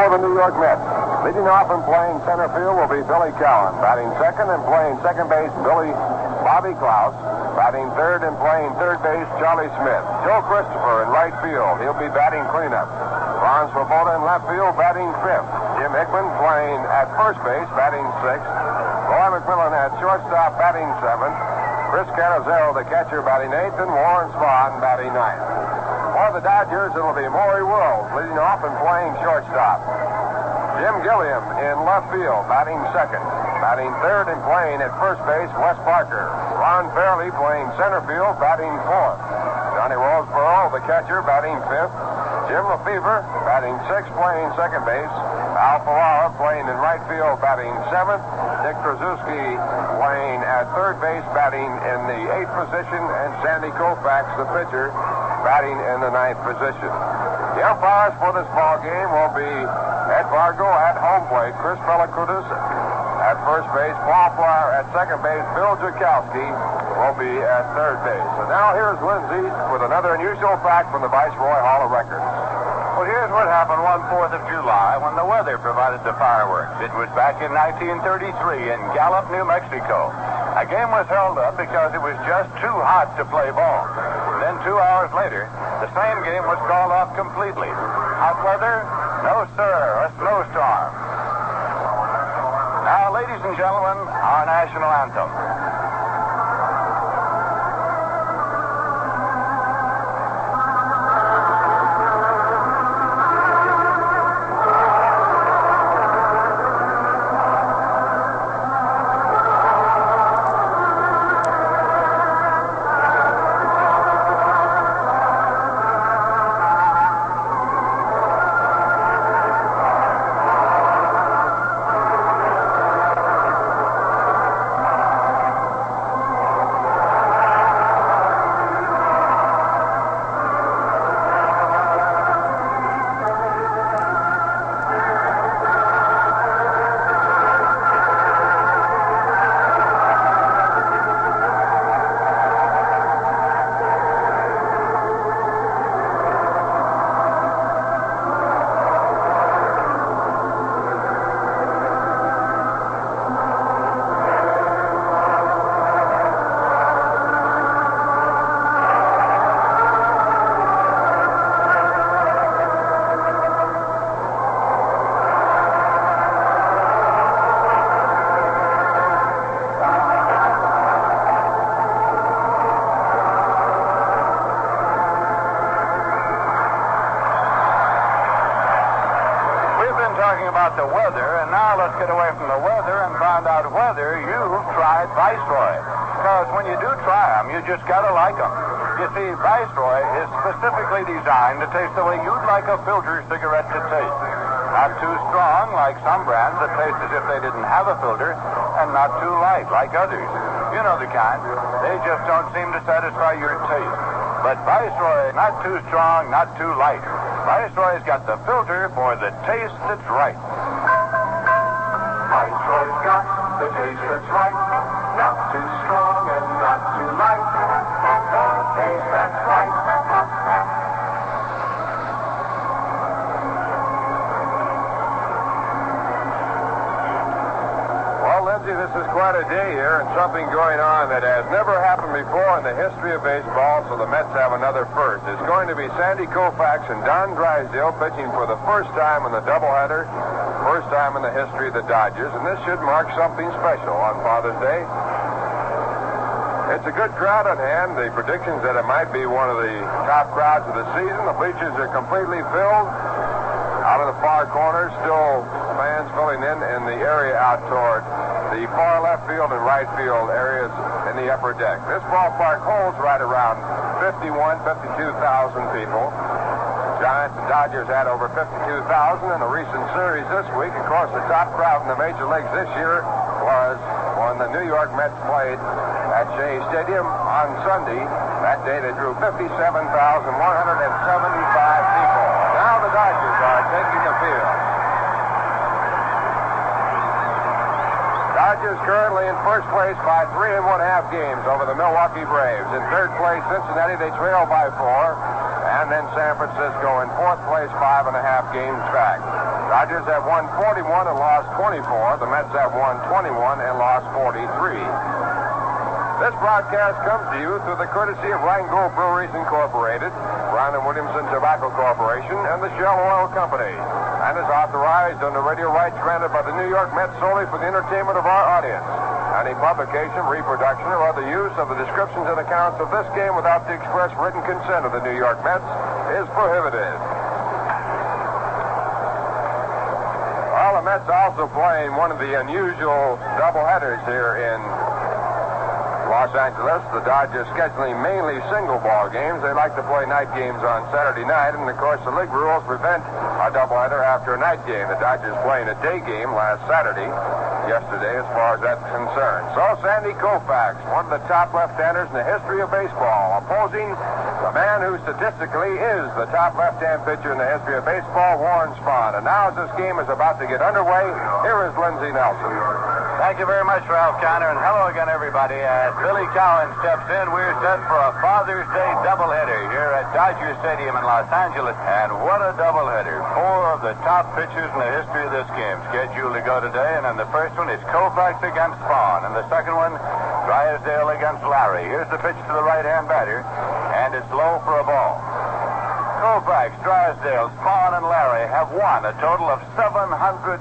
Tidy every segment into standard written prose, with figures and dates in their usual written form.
for the New York Mets. Leading off and playing center field will be Billy Cowan. Batting second and playing second base, Bobby Klaus. Batting third and playing third base, Charlie Smith. Joe Christopher in right field. He'll be batting cleanup. Ron Swoboda in left field, batting fifth. Jim Hickman playing at first base, batting sixth. Roy McMillan at shortstop, batting seventh. Chris Canizero, the catcher, batting eighth, and Warren Spahn batting ninth. For the Dodgers, it'll be Maury Wills leading off and playing shortstop. Jim Gilliam in left field, batting second. Batting third and playing at first base, Wes Parker. Ron Fairley playing center field, batting fourth. Johnny Roseboro, the catcher, batting fifth. Jim Lefevre, batting sixth, playing second base. Al Ferrara playing in right field, batting seventh. Dick Trzaskowski playing at third base, batting in the eighth position. And Sandy Koufax, the pitcher, batting in the ninth position. The umpires for this ball game will be Ed Vargo at home plate, Chris Pellicudis at first base, Paul Fryer at second base, Bill Jakowski will be at third base. And now here's Lindsay with another unusual fact from the Viceroy Hall of Records. Well, here's what happened one 4th of July when the weather provided the fireworks. It was back in 1933 in Gallup, New Mexico. A game was held up because it was just too hot to play ball. Then 2 hours later, the same game was called off completely. Hot weather? No, sir, a snowstorm. Now, ladies and gentlemen, our national anthem. About the weather, and now let's get away from the weather and find out whether you've tried Viceroy. Because when you do try them, you just gotta like them. You see, Viceroy is specifically designed to taste the way you'd like a filter cigarette to taste. Not too strong, like some brands that taste as if they didn't have a filter, and not too light, like others. You know the kind. They just don't seem to satisfy your taste. But Viceroy, not too strong, not too light. Viceroy's got the filter for the taste that's right. Viceroy's got the taste that's right. Not too strong and not too light. The taste that's right. Well, Lindsay, this is quite a day here and something going on that has never happened before in the history of baseball, so the Mets have another first. It's going to be Sandy Koufax and Don Drysdale pitching for the first time in the doubleheader, first time in the history of the Dodgers, and this should mark something special on Father's Day. It's a good crowd on hand. The predictions that it might be one of the top crowds of the season. The bleachers are completely filled. Out of the far corners, still fans filling in the area out toward the far left field and right field areas in the upper deck. This ballpark holds right around 52,000 people. Giants and Dodgers had over 52,000 in a recent series this week. Of course, the top crowd in the major leagues this year was when the New York Mets played at Shea Stadium on Sunday. That day they drew 57,175 people. Now the Dodgers are taking the field. Dodgers currently in first place by 3 1/2 games over the Milwaukee Braves. In third place, Cincinnati, they trail by 4. and then San Francisco in fourth place, 5.5 games back. Dodgers have won 41 and lost 24. The Mets have won 21 and lost 43. This broadcast comes to you through the courtesy of Rheingold Breweries Incorporated, Brown & Williamson Tobacco Corporation, and the Shell Oil Company, and is authorized under radio rights granted by the New York Mets solely for the entertainment of our audience. Any publication, reproduction, or other use of the descriptions and accounts of this game without the express written consent of the New York Mets is prohibited. Well, the Mets also playing one of the unusual doubleheaders here in Los Angeles. The Dodgers scheduling mainly single ball games. They like to play night games on Saturday night, and of course the league rules prevent a doubleheader after a night game. The Dodgers playing a day game last Saturday, yesterday, as far as that's concerned. So Sandy Koufax, one of the top left-handers in the history of baseball, opposing the man who statistically is the top left-hand pitcher in the history of baseball, Warren Spahn. And now as this game is about to get underway, here is Lindsey Nelson. Thank you very much, Ralph Conner, and hello again, everybody. As Billy Cowan steps in, we're set for a Father's Day doubleheader here at Dodger Stadium in Los Angeles. And what a doubleheader. Four of the top pitchers in the history of this game scheduled to go today, and then the first one is Koufax against Spahn, and the second one, Drysdale against Larry. Here's the pitch to the right-hand batter, and it's low for a ball. Koufax, Drysdale, Spahn, and Larry have won a total of 761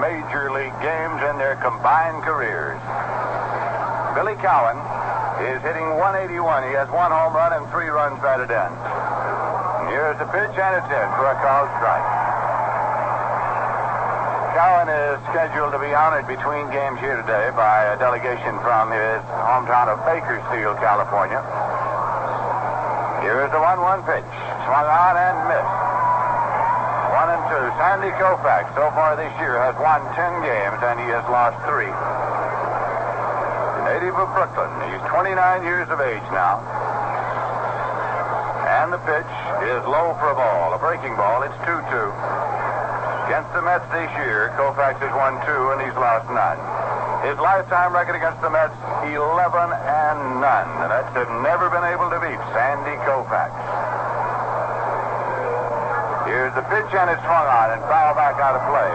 Major League games in their combined careers. Billy Cowan is hitting .181. He has one home run and 3 runs batted in. And here's the pitch, and it's in for a called strike. Cowan is scheduled to be honored between games here today by a delegation from his hometown of Bakersfield, California. Here's the 1-1 pitch. Swung on and missed. 1-2. Sandy Koufax, so far this year, has won 10 games, and he has lost 3. The native of Brooklyn. He's 29 years of age now. And the pitch is low for a ball. A breaking ball. It's 2-2. Against the Mets this year, Koufax has won 2, and he's lost none. His lifetime record against the Mets, 11 and none. The Mets have never been able to beat Sandy Koufax. Here's the pitch, and it's swung on and foul back out of play.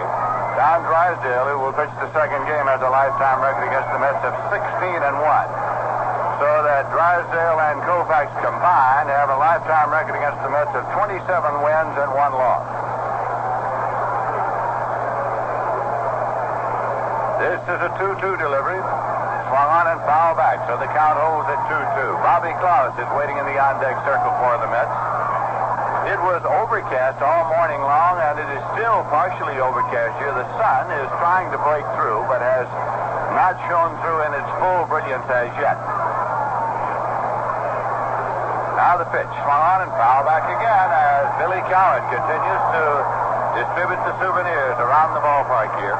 Don Drysdale, who will pitch the second game, has a lifetime record against the Mets of 16 and 1. So that Drysdale and Koufax combined have a lifetime record against the Mets of 27 wins and 1 loss. This is a 2-2 delivery. Swung on and foul back, so the count holds at 2-2. Bobby Klaus is waiting in the on-deck circle for the Mets. It was overcast all morning long, and it is still partially overcast here. The sun is trying to break through, but has not shone through in its full brilliance as yet. Now the pitch, swung on and foul back again as Billy Cowan continues to distribute the souvenirs around the ballpark here.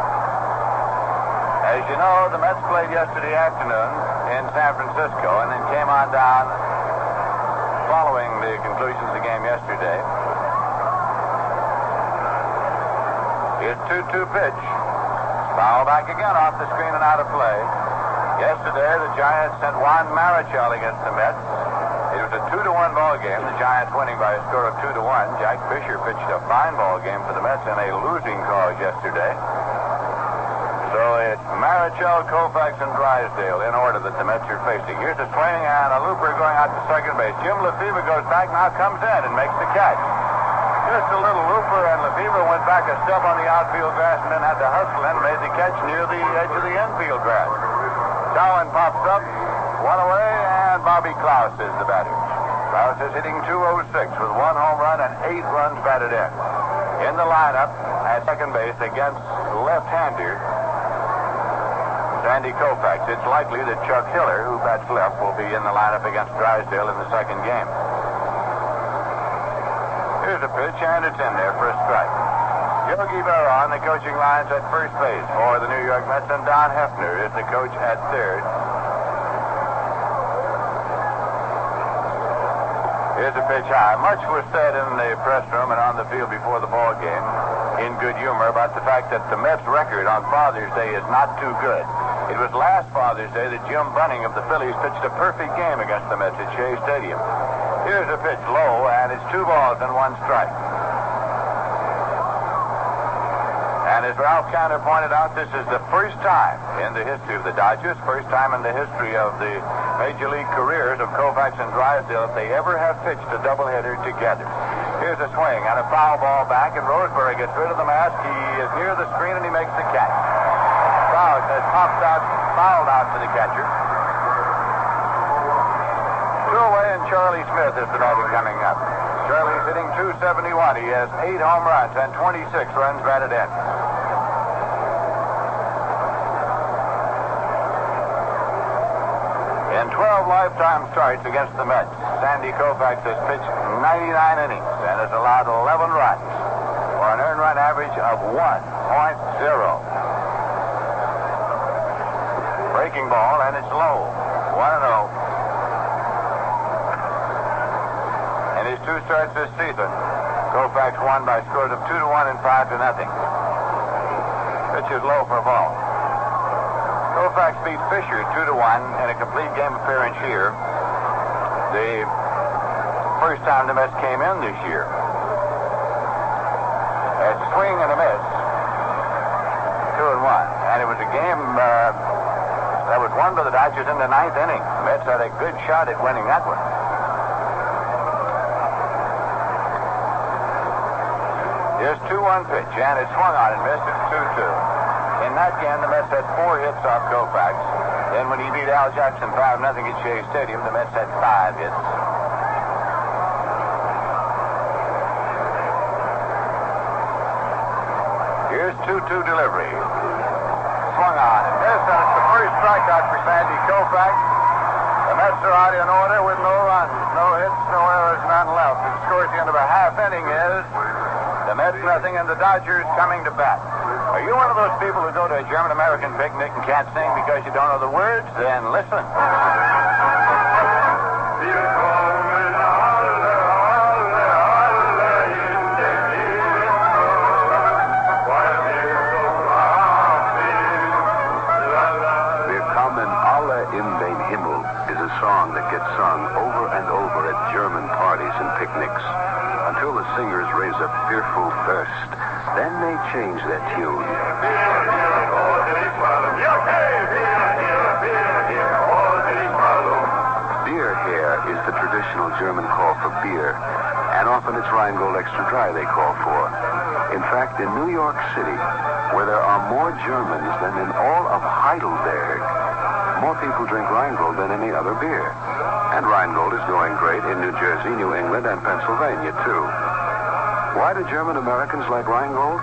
As you know, the Mets played yesterday afternoon in San Francisco and then came on down following the conclusion of the game yesterday. Here's 2-2 pitch. Foul back again off the screen and out of play. Yesterday, the Giants sent Juan Marichal against the Mets. It was a 2-1 ball game. The Giants winning by a score of 2-1. Jack Fisher pitched a fine ball game for the Mets in a losing cause yesterday. So it's Marichal, Koufax, and Drysdale in order that the Mets are facing. Here's a swing and a looper going out to second base. Jim Lefebvre goes back, now comes in and makes the catch. Just a little looper, and Lefebvre went back a step on the outfield grass and then had to hustle in and made the catch near the edge of the infield grass. Cowan pops up, one away, and Bobby Klaus is the batter. Klaus is hitting .206 with 1 home run and 8 runs batted in. In the lineup at second base against left-hander Sandy Koufax. It's likely that Chuck Hiller, who bats left, will be in the lineup against Drysdale in the second game. Here's a pitch, and it's in there for a strike. Yogi Berra on the coaching lines at first base for the New York Mets, and Don Hefner is the coach at third. Here's a pitch high. Much was said in the press room and on the field before the ball game, in good humor, about the fact that the Mets' record on Father's Day is not too good. It was last Father's Day that Jim Bunning of the Phillies pitched a perfect game against the Mets at Shea Stadium. Here's a pitch low, and it's 2 balls and 1 strike. And as Ralph Cantor pointed out, this is the first time in the history of the Dodgers, first time in the history of the Major League careers of Koufax and Drysdale, if they ever have pitched a doubleheader together. Here's a swing and a foul ball back, and Roseberry gets rid of the mask. He is near the screen, and he makes the catch. Krause has fouled out for the catcher. 2 away, and Charlie Smith is the batter coming up. Charlie's hitting .271. He has 8 home runs and 26 runs batted in. In 12 lifetime starts against the Mets, Sandy Koufax has pitched 99 innings and has allowed 11 runs for an earned run average of 1.0. Breaking ball, and it's low. 1-0. In his 2 starts this season, Koufax won by scores of 2-1 and 5-0. Pitch is low for a ball. Koufax beat Fisher 2-1 in a complete game appearance here. The first time the Mets came in this year. A swing and a miss. 2-1. And it was a game that was won by the Dodgers in the 9th inning. The Mets had a good shot at winning that one. Here's 2-1 pitch, and it swung on and missed. It's 2-2. In that game, the Mets had 4 hits off Koufax. Then when he beat Al Jackson 5-0 at Shea Stadium, the Mets had 5 hits. Here's 2-2 delivery. Swung on and missed, and it's the first strikeout for Sandy Koufax. The Mets are out in order with no runs, no hits, no errors, none left. The score at the end of a half inning is the Mets nothing and the Dodgers coming to bat. Are you one of those people who go to a German-American picnic and can't sing because you don't know the words? Then listen. Willkommen alle in den Himmel is a song that gets sung over and over at German parties and picnics until the singers raise a fearful thirst. Then they change that tune. Beer here is the traditional German call for beer, and often it's Rheingold Extra Dry they call for. In fact, in New York City, where there are more Germans than in all of Heidelberg, more people drink Rheingold than any other beer. And Rheingold is going great in New Jersey, New England, and Pennsylvania, too. Why do German Americans like Rheingold?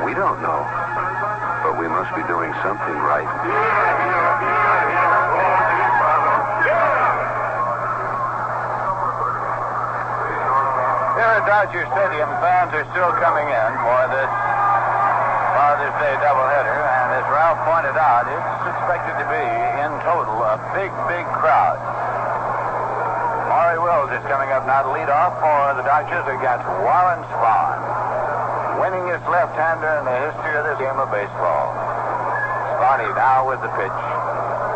We don't know. But we must be doing something right. Here at Dodger Stadium, fans are still coming in for this Father's Day doubleheader. And as Ralph pointed out, it's expected to be, in total, a big, big crowd. Maury Wills is coming up now to lead off for the Dodgers against Warren Spahn. Winningest left-hander in the history of this game of baseball. Sparty now with the pitch.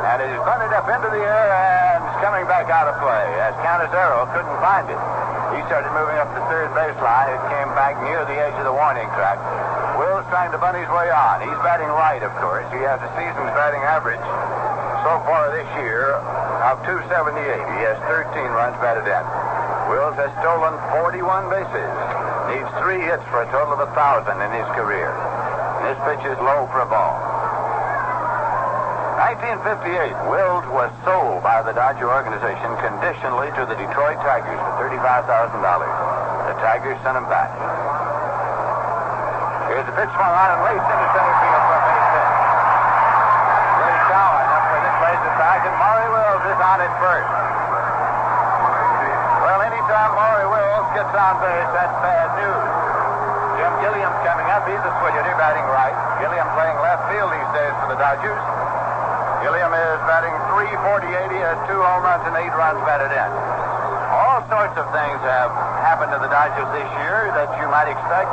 And it is bunted up into the air and is coming back out of play as Canizero couldn't find it. He started moving up the third baseline. It came back near the edge of the warning track. Wills trying to bunt his way on. He's batting right, of course. He has a season's batting average so far this year of .278. He has 13 runs batted in. Wills has stolen 41 bases. Needs 3 hits for a total of 1,000 in his career. This pitch is low for a ball. 1958, Wills was sold by the Dodger organization conditionally to the Detroit Tigers for $35,000. The Tigers sent him back. Here's the pitch swung on and raced into center field for a base hit. Ray Cowan up with it, plays it back, and Maury Wills is on at first. Well, anytime Maury Wills gets on base, that's bad news. Jim Gilliam's coming up. He's a switch hitter, batting right. Gilliam playing left field these days for the Dodgers. Gilliam is batting .348. He has 2 home runs and 8 runs batted in. All sorts of things have happened to the Dodgers this year that you might expect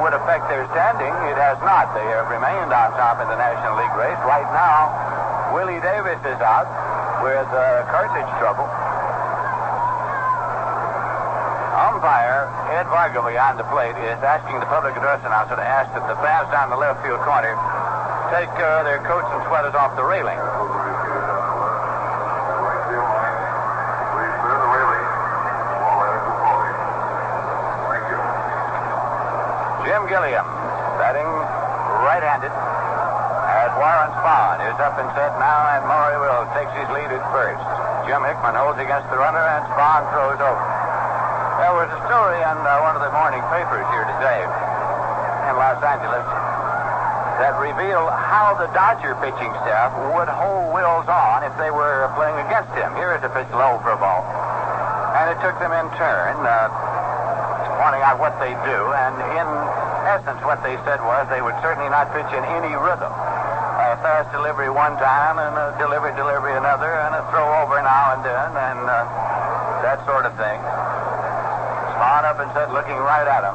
would affect their standing. It has not. They have remained on top in the National League race. Right now, Willie Davis is out with cartilage trouble. umpire, Ed Vargo, behind the plate, is asking the public address announcer to ask that the fans down the left field corner take their coats and sweaters off the railing. Jim Gilliam, batting right-handed, as Warren Spahn is up and set now, and Maury Wills takes his lead at first. Jim Hickman holds against the runner, and Spahn throws over. There was a story in one of the morning papers here today in Los Angeles that revealed how the Dodger pitching staff would hold Wills on if they were playing against him. Here is a pitch low for a ball. And it took them in turn, pointing out what they do, and in essence what they said was they would certainly not pitch in any rhythm. A fast delivery one time, and a delivery another, and a throw over now and then, and that sort of thing. Spahn up and set, looking right at him.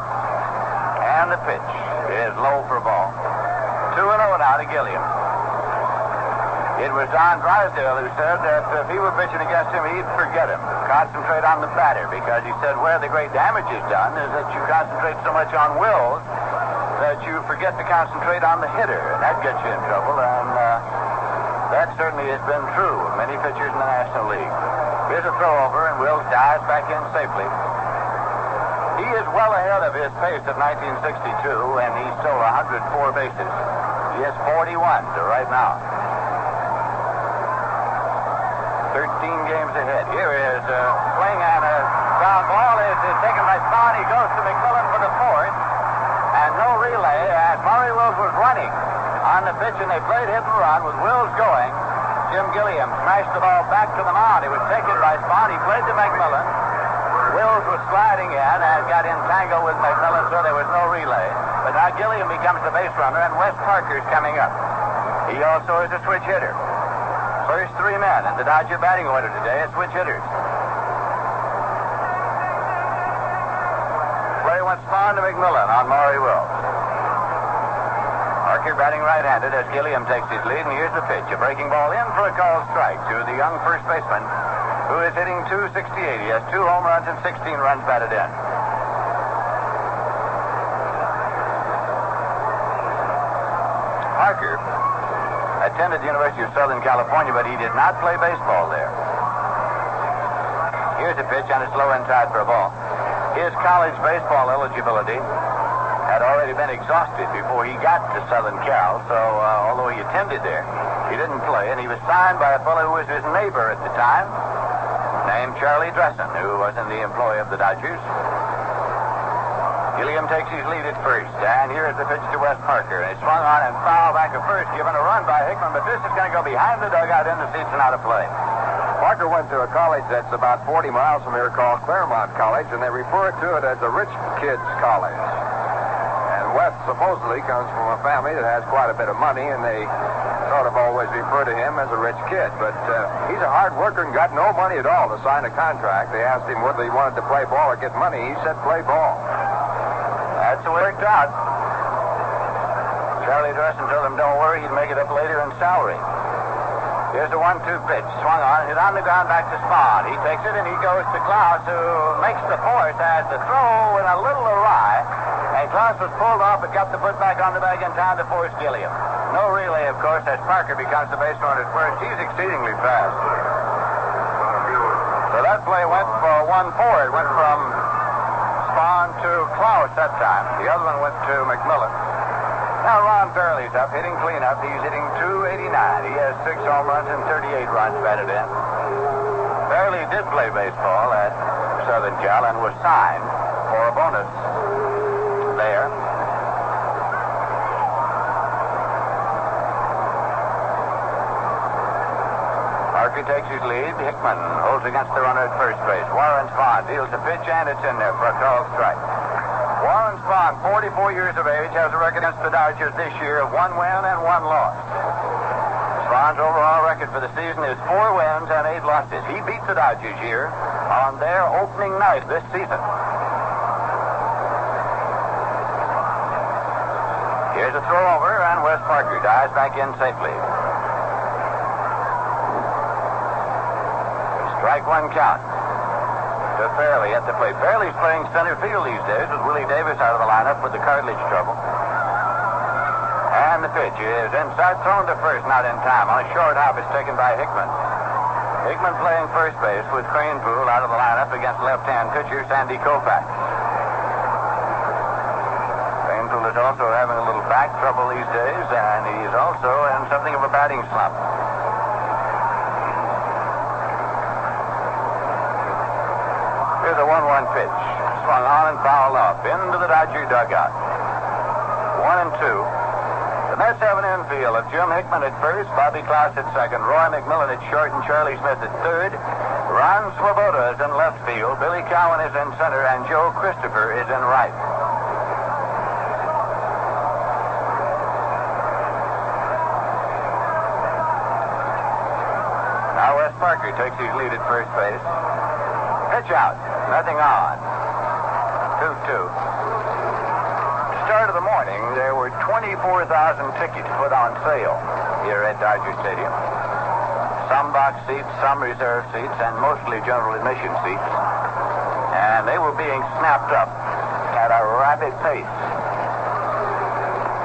And the pitch is low for a ball. 2-0 now to Gilliam. It was Don Drysdale who said that if he were pitching against him, he'd forget him. Concentrate on the batter, because he said where the great damage is done is that you concentrate so much on Wills that you forget to concentrate on the hitter, and that gets you in trouble, and that certainly has been true of many pitchers in the National League. Here's a throw over, and Wills dives back in safely. He is well ahead of his pace of 1962, and he stole 104 bases. He has 41 to right now. 13 games ahead. Here is a swing, and a ground ball is taken by Spahn. He goes to McMillan for the fourth, and no relay as Maury Wills was running on the pitch, and they played hit and run with Wills going. Jim Gilliam smashed the ball back to the mound. It was taken by Spahn. He played to McMillan. Wills was sliding in and got entangled with McMillan, so there was no relay. But now Gilliam becomes the base runner, and Wes Parker's coming up. He also is a switch hitter. First three men in the Dodger batting order today are switch hitters. Play went Spahn to McMillan on Maury Wills. Parker batting right-handed as Gilliam takes his lead, and here's the pitch. A breaking ball in for a called strike to the young first baseman, who is hitting .268. He has 2 home runs and 16 runs batted in. Parker attended the University of Southern California, but he did not play baseball there. Here's a pitch, and it's low inside for a ball. His college baseball eligibility had already been exhausted before he got to Southern Cal, so although he attended there, he didn't play, and he was signed by a fellow who was his neighbor at the time, named Charlie Dressen, who was in the employ of the Dodgers. Gilliam takes his lead at first, and here is the pitch to Wes Parker. And he swung on and fouled back at first, given a run by Hickman, but this is going to go behind the dugout in the seats and out of play. Parker went to a college that's about 40 miles from here called Claremont College, and they refer to it as a rich kids college. And Wes supposedly comes from a family that has quite a bit of money, and they sort of always refer to him as a rich kid. But he's a hard worker and got no money at all to sign a contract. They asked him whether he wanted to play ball or get money. He said play ball. That's the way it worked out. Charlie Dressen told him, don't worry, he'd make it up later in salary. Here's a 1-2 pitch. Swung on, hit on the ground back to Spahn. He takes it, and he goes to Klaus, who makes the fourth as the throw went a little awry. And Klaus was pulled off but got the foot back on the bag in time to force Gilliam. No relay, of course, as Parker becomes the base runner at first. He's exceedingly fast. So that play went for 1-4. It went from Spahn to Klaus that time. The other one went to McMillan. Now Ron Fairley's up, hitting cleanup. He's hitting .289. He has 6 home runs and 38 runs batted in. Fairley did play baseball at Southern Cal and was signed for a bonus there. Parker takes his lead. Hickman holds against the runner at first base. Warren Spahn deals a pitch, and it's in there for a called strike. Warren Spahn, 44 years of age, has a record against the Dodgers this year of 1 win and 1 loss. Spahn's overall record for the season is 4 wins and 8 losses. He beat the Dodgers here on their opening night this season. Here's a throw over, and Wes Parker dives back in safely. Strike 1 count. to Fairley at the plate. Fairley's playing center field these days with Willie Davis out of the lineup with the cartilage trouble. And the pitch is inside, thrown to first, not in time. On a short hop, it's taken by Hickman. Hickman playing first base with Cranepool out of the lineup against left-hand pitcher Sandy Koufax. Cranepool is also having a little back trouble these days, and he's also in something of a batting slump. Here's a 1-1 pitch. Swung on and fouled off into the Dodger dugout. 1-2. The Mets have an infield of Jim Hickman at first, Bobby Klaus at second, Roy McMillan at short, and Charlie Smith at third. Ron Swoboda is in left field, Billy Cowan is in center, and Joe Christopher is in right. Now Wes Parker takes his lead at first base. Pitch out. Nothing on. 2-2. Start of the morning, there were 24,000 tickets put on sale here at Dodger Stadium. Some box seats, some reserve seats, and mostly general admission seats. And they were being snapped up at a rapid pace.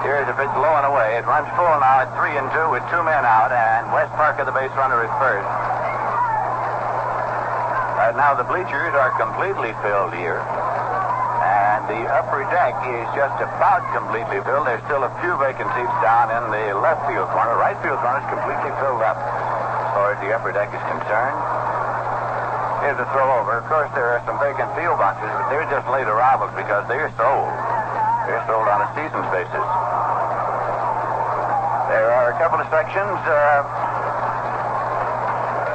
Here's a pitch low and away. It runs full now at 3-2 with 2 men out, and Wes Parker, the base runner, at first. Now the bleachers are completely filled here. And the upper deck is just about completely filled. There's still a few vacant seats down in the left field corner. Right field corner is completely filled up as far as the upper deck is concerned. Here's a throw over. Of course, there are some vacant field boxes, but they're just late arrivals because they're sold. They're sold on a season's basis. There are a couple of sections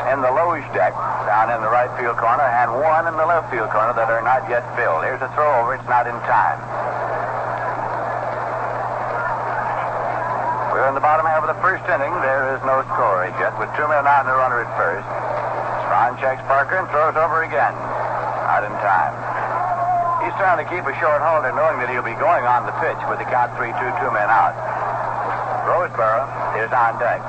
in the loge deck down in the right field corner and one in the left field corner that are not yet filled. Here's a throw over. It's not in time. We're in the bottom half of the first inning. There is no score as yet with 2 men out and a runner at first. Strawn checks Parker and throws over again. Not in time. He's trying to keep a short holder knowing that he'll be going on the pitch with the count 3-2, 2 men out. Roseboro is on deck.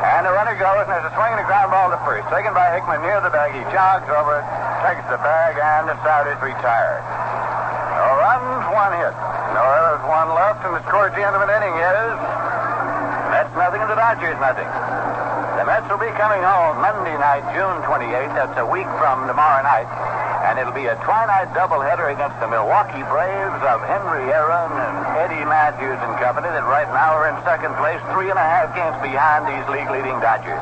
And the runner goes, and there's a swing and a ground ball to first. Taken by Hickman near the bag. He jogs over it, takes the bag, and the side is retired. No runs, 1 hit. No errors, 1 left, and the score at the end of an inning is Mets nothing and the Dodgers nothing. The Mets will be coming home Monday night, June 28th. That's a week from tomorrow night. And it'll be a twilight doubleheader against the Milwaukee Braves of Henry Aaron and Eddie Matthews and company that right now are in second place, 3.5 games behind these league-leading Dodgers.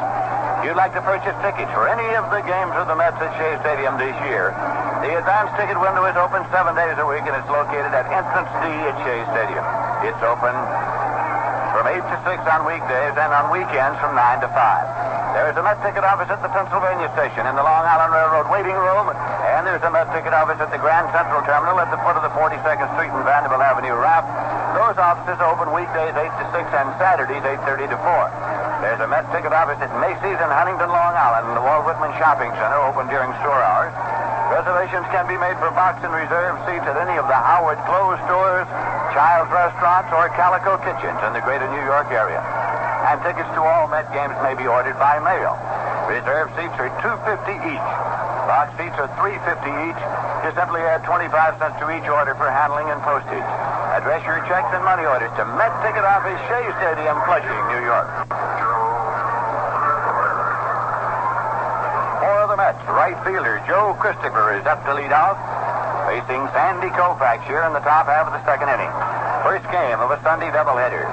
If you'd like to purchase tickets for any of the games of the Mets at Shea Stadium this year, the advance ticket window is open 7 days a week, and it's located at Entrance D at Shea Stadium. It's open from 8 to 6 on weekdays and on weekends from 9 to 5. There's a Met ticket office at the Pennsylvania station in the Long Island Railroad waiting room, and there's a Met ticket office at the Grand Central Terminal at the foot of the 42nd Street and Vanderbilt Avenue ramp. Those offices open weekdays 8 to 6 and Saturdays 8:30 to 4. There's a Met ticket office at Macy's in Huntington, Long Island, and the Walt Whitman Shopping Center open during store hours. Reservations can be made for box and reserve seats at any of the Howard Clothes stores, Child's Restaurants, or Calico Kitchens in the greater New York area. And tickets to all Met games may be ordered by mail. Reserve seats are $2.50 each. Box seats are $3.50 each. You simply add 25 cents to each order for handling and postage. Address your checks and money orders to Met Ticket Office, Shea Stadium, Flushing, New York. For the Mets, right fielder Joe Christopher is up to lead off, facing Sandy Koufax here in the top half of the second inning. First game of a Sunday doubleheader.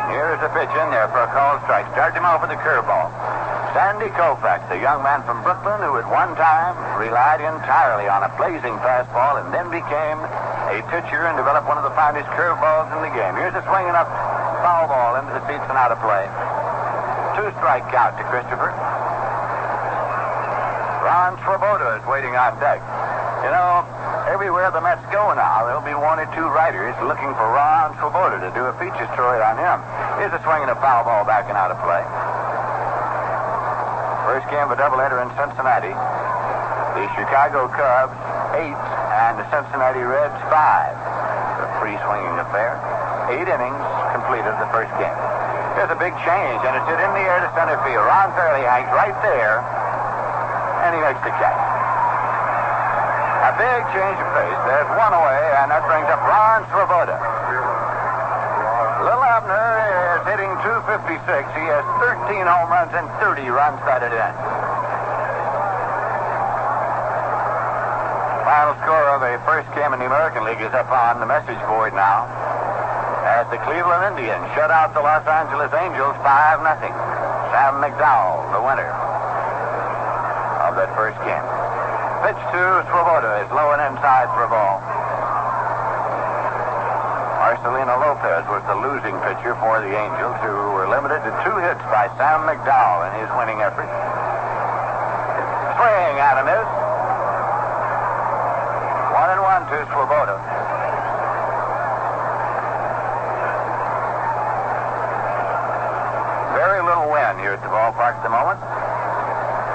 Here's a pitch in there for a called strike. Started him off with a curveball. Sandy Koufax, a young man from Brooklyn who at one time relied entirely on a blazing fastball and then became a pitcher and developed one of the finest curveballs in the game. Here's a swinging up foul ball into the seats and out of play. 2-strike count to Christopher. Ron Swoboda is waiting on deck. You know, everywhere the Mets go now, there'll be 1 or 2 writers looking for Ron Swoboda to do a feature story on him. Here's a swing and a foul ball back and out of play. First game of a doubleheader in Cincinnati. The Chicago Cubs 8 and the Cincinnati Reds 5. A free swinging affair. 8 innings completed the first game. There's a big change, and it's hit in the air to center field. Ron Fairley hangs right there, and he makes the catch. A big change of pace. There's one away, and that brings up Ron Swoboda. Little Abner is hitting .256. He has 13 home runs and 30 runs batted in. Final score of a first game in the American League is up on the message board now, as the Cleveland Indians shut out the Los Angeles Angels 5-0. Sam McDowell, the winner of that first game. Pitch to Swoboda is low and inside for a ball. Marcelino Lopez was the losing pitcher for the Angels, who were limited to 2 hits by Sam McDowell in his winning effort. Swing at him is 1-1 to Swoboda. Very little wind here at the ballpark at the moment.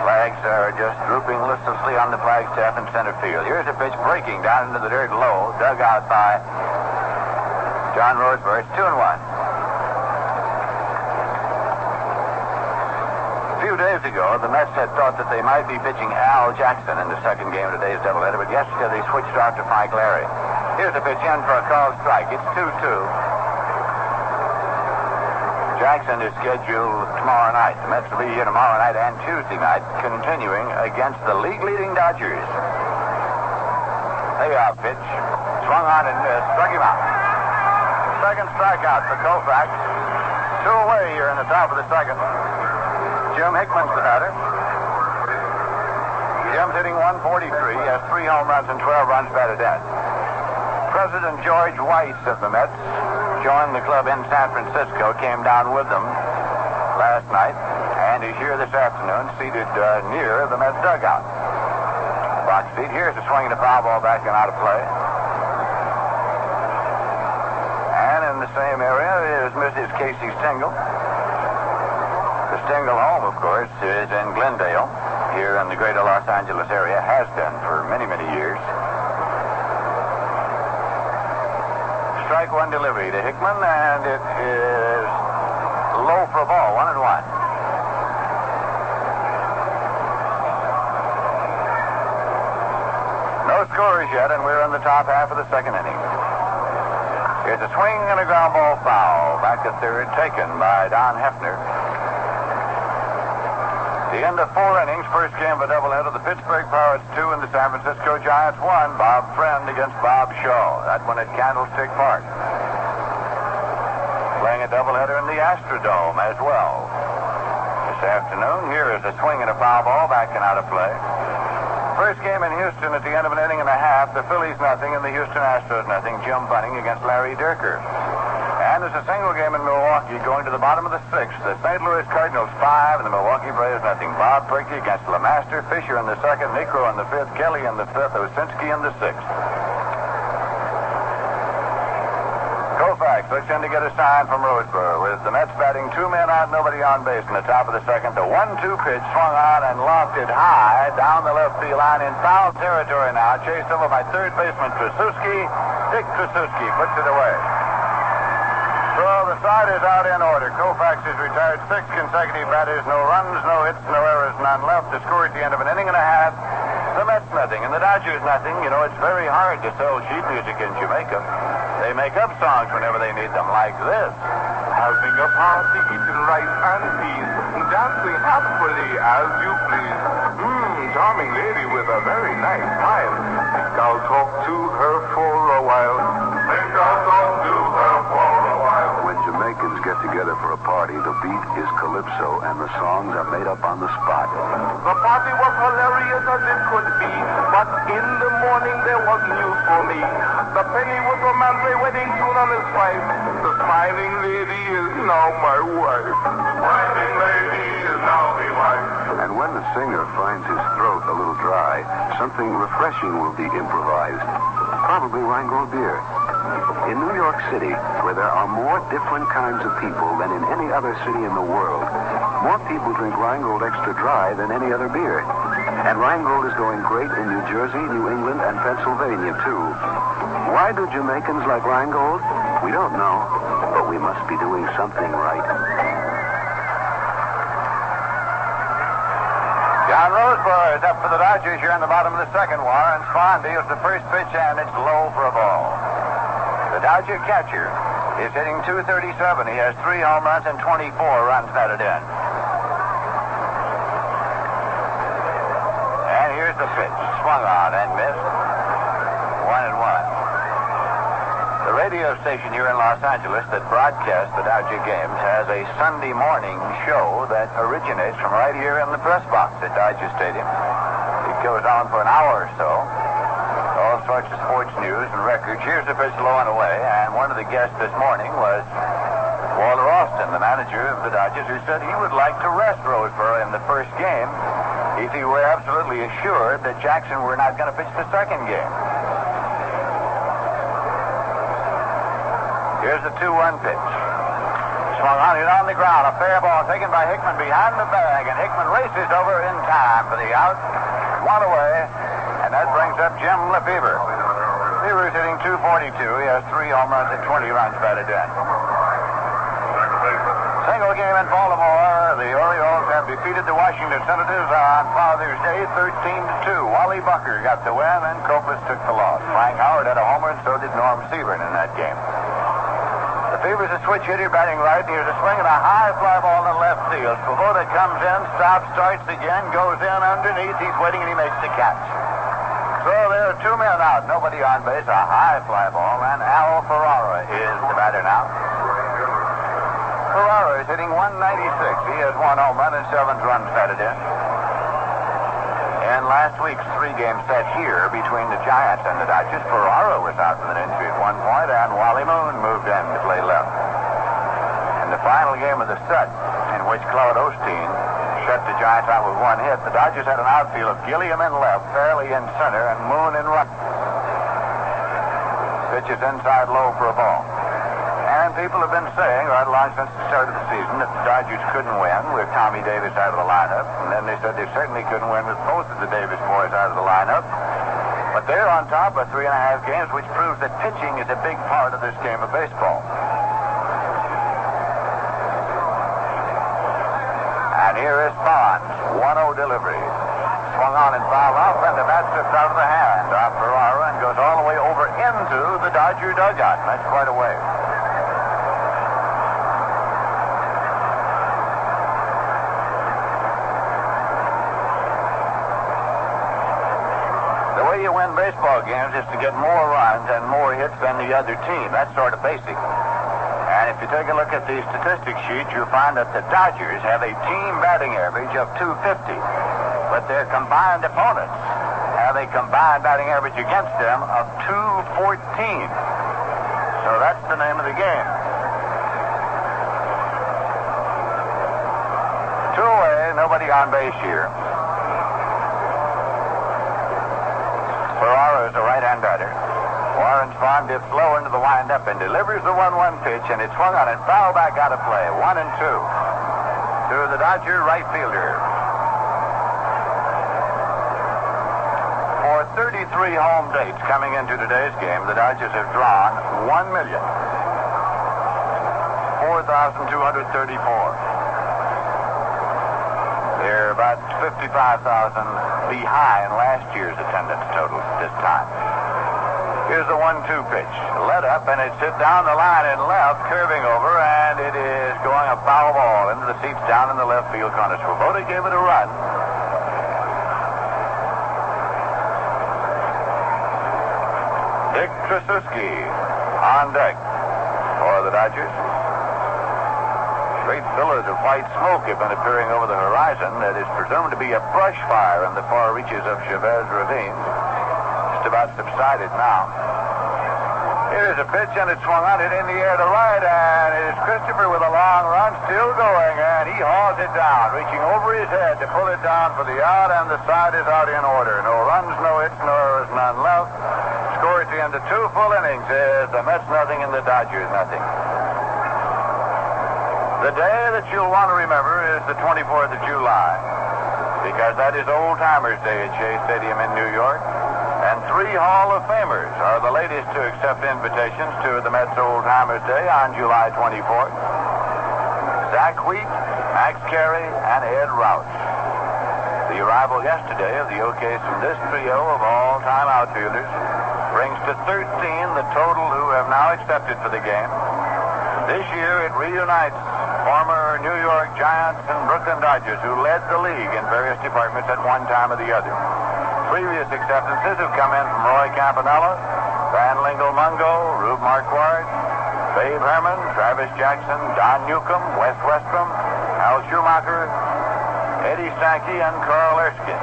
Flags are just drooping listlessly on the flagstaff in center field. Here's a pitch breaking down into the dirt low, dug out by John Roseberry. It's 2-1. A few days ago, the Mets had thought that they might be pitching Al Jackson in the second game of today's doubleheader, but yesterday they switched out to Mike Larry. Here's a pitch in for a called strike. It's 2-2. Jackson is scheduled tomorrow night. The Mets will be here tomorrow night and Tuesday night, continuing against the league-leading Dodgers. Payoff pitch. Swung on and missed. Struck him out. Second strikeout for Koufax. 2 away here in the top of the second. Jim Hickman's the batter. Jim's hitting .143. He has 3 home runs and 12 runs batted in. President George Weiss of the Mets joined the club in San Francisco, came down with them last night, and is here this afternoon, seated near the Mets dugout. Box seat. Here's a swing and a foul ball back and out of play. And in the same area is Mrs. Casey Stengel. The Stengel home, of course, is in Glendale, here in the greater Los Angeles area, has been for many, many years. Strike one delivery to Hickman, and it is low for a ball, 1-1. No scores yet, and we're in the top half of the second inning. Here's a swing and a ground ball foul. Back at third, taken by Don Hefner. The end of 4 innings, first game of a doubleheader. The Pittsburgh Pirates 2 and the San Francisco Giants 1. Bob Friend against Bob Shaw. That one at Candlestick Park. Playing a doubleheader in the Astrodome as well. This afternoon, here is a swing and a foul ball back and out of play. First game in Houston at the end of an inning and a half. The Phillies nothing and the Houston Astros nothing. Jim Bunning against Larry Dierker. And there's a single game in Milwaukee going to the bottom of the 6th. The St. Louis Cardinals 5 and the Milwaukee Braves nothing. Bob Perky against LeMaster, Fisher in the 2nd, Necro in the 5th, Kelly in the 5th, Osinski in the 6th. Koufax looks in to get a sign from Roseboro with the Mets batting 2 men out, nobody on base in the top of the second. The 1-2 pitch swung on and lofted high down the left field line in foul territory now. Chased over by third baseman Trasuski. Dick Trasuski puts it away. So the side is out in order. Koufax has retired 6 consecutive batters. No runs, no hits, no errors, none left. The score at the end of an inning and a half. The Mets nothing and the Dodgers nothing. You know, it's very hard to sell sheet music in Jamaica. They make up songs whenever they need them, like this. Having a party, eating rice and peas, dancing happily as you please. Charming lady with a very nice smile. Think I'll talk to her for a while. Think I'll talk to her for a while. When Jamaicans get together for a party, the beat is calypso, and the songs are made up on the spot. The party was hilarious as it could be, but in the morning there was news for me. The penny was a man's wedding tune on his wife. The smiling lady is now my wife. The smiling lady is now my wife. And when the singer finds his throat a little dry, something refreshing will be improvised. Probably Rheingold beer. In New York City, where there are more different kinds of people than in any other city in the world, more people drink Rheingold Extra Dry than any other beer. And Rheingold is going great in New Jersey, New England, and Pennsylvania, too. Why do Jamaicans like Rheingold? We don't know, but we must be doing something right. John Roseborough is up for the Dodgers here in the bottom of the second. Warren Spahn deals the first pitch, and it's low for a ball. The Dodger catcher is hitting .237. He has 3 home runs and 24 runs batted in. And here's the pitch. Swung on and missed. 1-1. The radio station here in Los Angeles that broadcasts the Dodger games has a Sunday morning show that originates from right here in the press box at Dodger Stadium. It goes on for an hour or so. All sorts of sports news and records. Here's the pitch low and away, and one of the guests this morning was Walter Austin, the manager of the Dodgers, who said he would like to rest Roseborough in the first game if he were absolutely assured that Jackson were not going to pitch the second game. Here's the 2-1 pitch. Swung on it on the ground. A fair ball taken by Hickman behind the bag, and Hickman races over in time for the out. 1 away, and that brings up Jim Lefevre. Lefevre's hitting .242. He has 3 home runs and 20 runs batted in. Single game in Baltimore. The Orioles have defeated the Washington Senators on Father's Day 13-2. Wally Bucker got the win, and Copas took the loss. Frank Howard had a homer, and so did Norm Seaborn in that game. Lefevre's a switch hitter batting right. Here's a swing and a high fly ball in left field. Svoboda comes in, stops, starts again, goes in underneath. He's waiting, and he makes the catch. So there are 2 men out, nobody on base. A high fly ball, and Al Ferrara is the batter now. Ferrara is hitting .196. He has 1 home run and 7 runs batted in. In last week's 3-game set here between the Giants and the Dodgers, Ferrara was out with an injury at one point, and Wally Moon moved in to play left. In the final game of the set, in which Claude Osteen shut the Giants out with 1 hit, the Dodgers had an outfield of Gilliam in left, Fairley in center, and Moon in right. Pitch is inside low for a ball. And people have been saying right along since the start of the season that the Dodgers couldn't win with Tommy Davis out of the lineup. And then they said they certainly couldn't win with both of the Davis boys out of the lineup. But they're on top of 3.5 games, which proves that pitching is a big part of this game of baseball. And here is Bonds. 1-0 delivery. Swung on and fouled off, and the bat slips out of the hand of Ferrara and goes all the way over into the Dodger dugout. That's quite a way. The way you win baseball games is to get more runs and more hits than the other team. That's sort of basic. And if you take a look at the statistics sheet, you'll find that the Dodgers have a team batting average of .250. But their combined opponents have a combined batting average against them of .214. So that's the name of the game. 2 away, nobody on base here. Ferrara is a right-hand batter. Warren Spahn dips low into the windup and delivers the 1-1 pitch, and it's swung on and fouled back out of play. 1-2 to the Dodger right fielder. For 33 home dates coming into today's game, the Dodgers have drawn 1,04,234. They're about 55,000 behind last year's attendance total this time. Here's the 1-2 pitch. Let up, and it's hit down the line in left, curving over, and it is going a foul ball into the seats down in the left field corner. Svoboda gave it a run. Dick Tracewski on deck for the Dodgers. Great billows of white smoke have been appearing over the horizon that is presumed to be a brush fire in the far reaches of Chavez Ravine. Just about subsided now. Here's a pitch, and it's swung on it in the air to right, and it is Christopher with a long run still going, and he hauls it down, reaching over his head to pull it down for the out, and the side is out in order. No runs, no hits, nor is none left. Score at the end of 2 full innings is the Mets nothing and the Dodgers nothing. The day that you'll want to remember is the 24th of July, because that is Old Timers Day at Shea Stadium in New York. And 3 three Hall of Famers are the latest to accept invitations to the Mets Old Timers Day on July 24th. Zach Wheat, Max Carey, and Ed Roush. The arrival yesterday of the OKs from this trio of all-time outfielders brings to 13 the total who have now accepted for the game. This year it reunites former New York Giants and Brooklyn Dodgers who led the league in various departments at one time or the other. Previous acceptances have come in from Roy Campanella, Van Lingle Mungo, Rube Marquardt, Babe Herman, Travis Jackson, Don Newcomb, Wes Westrom, Al Schumacher, Eddie Sankey, and Carl Erskine.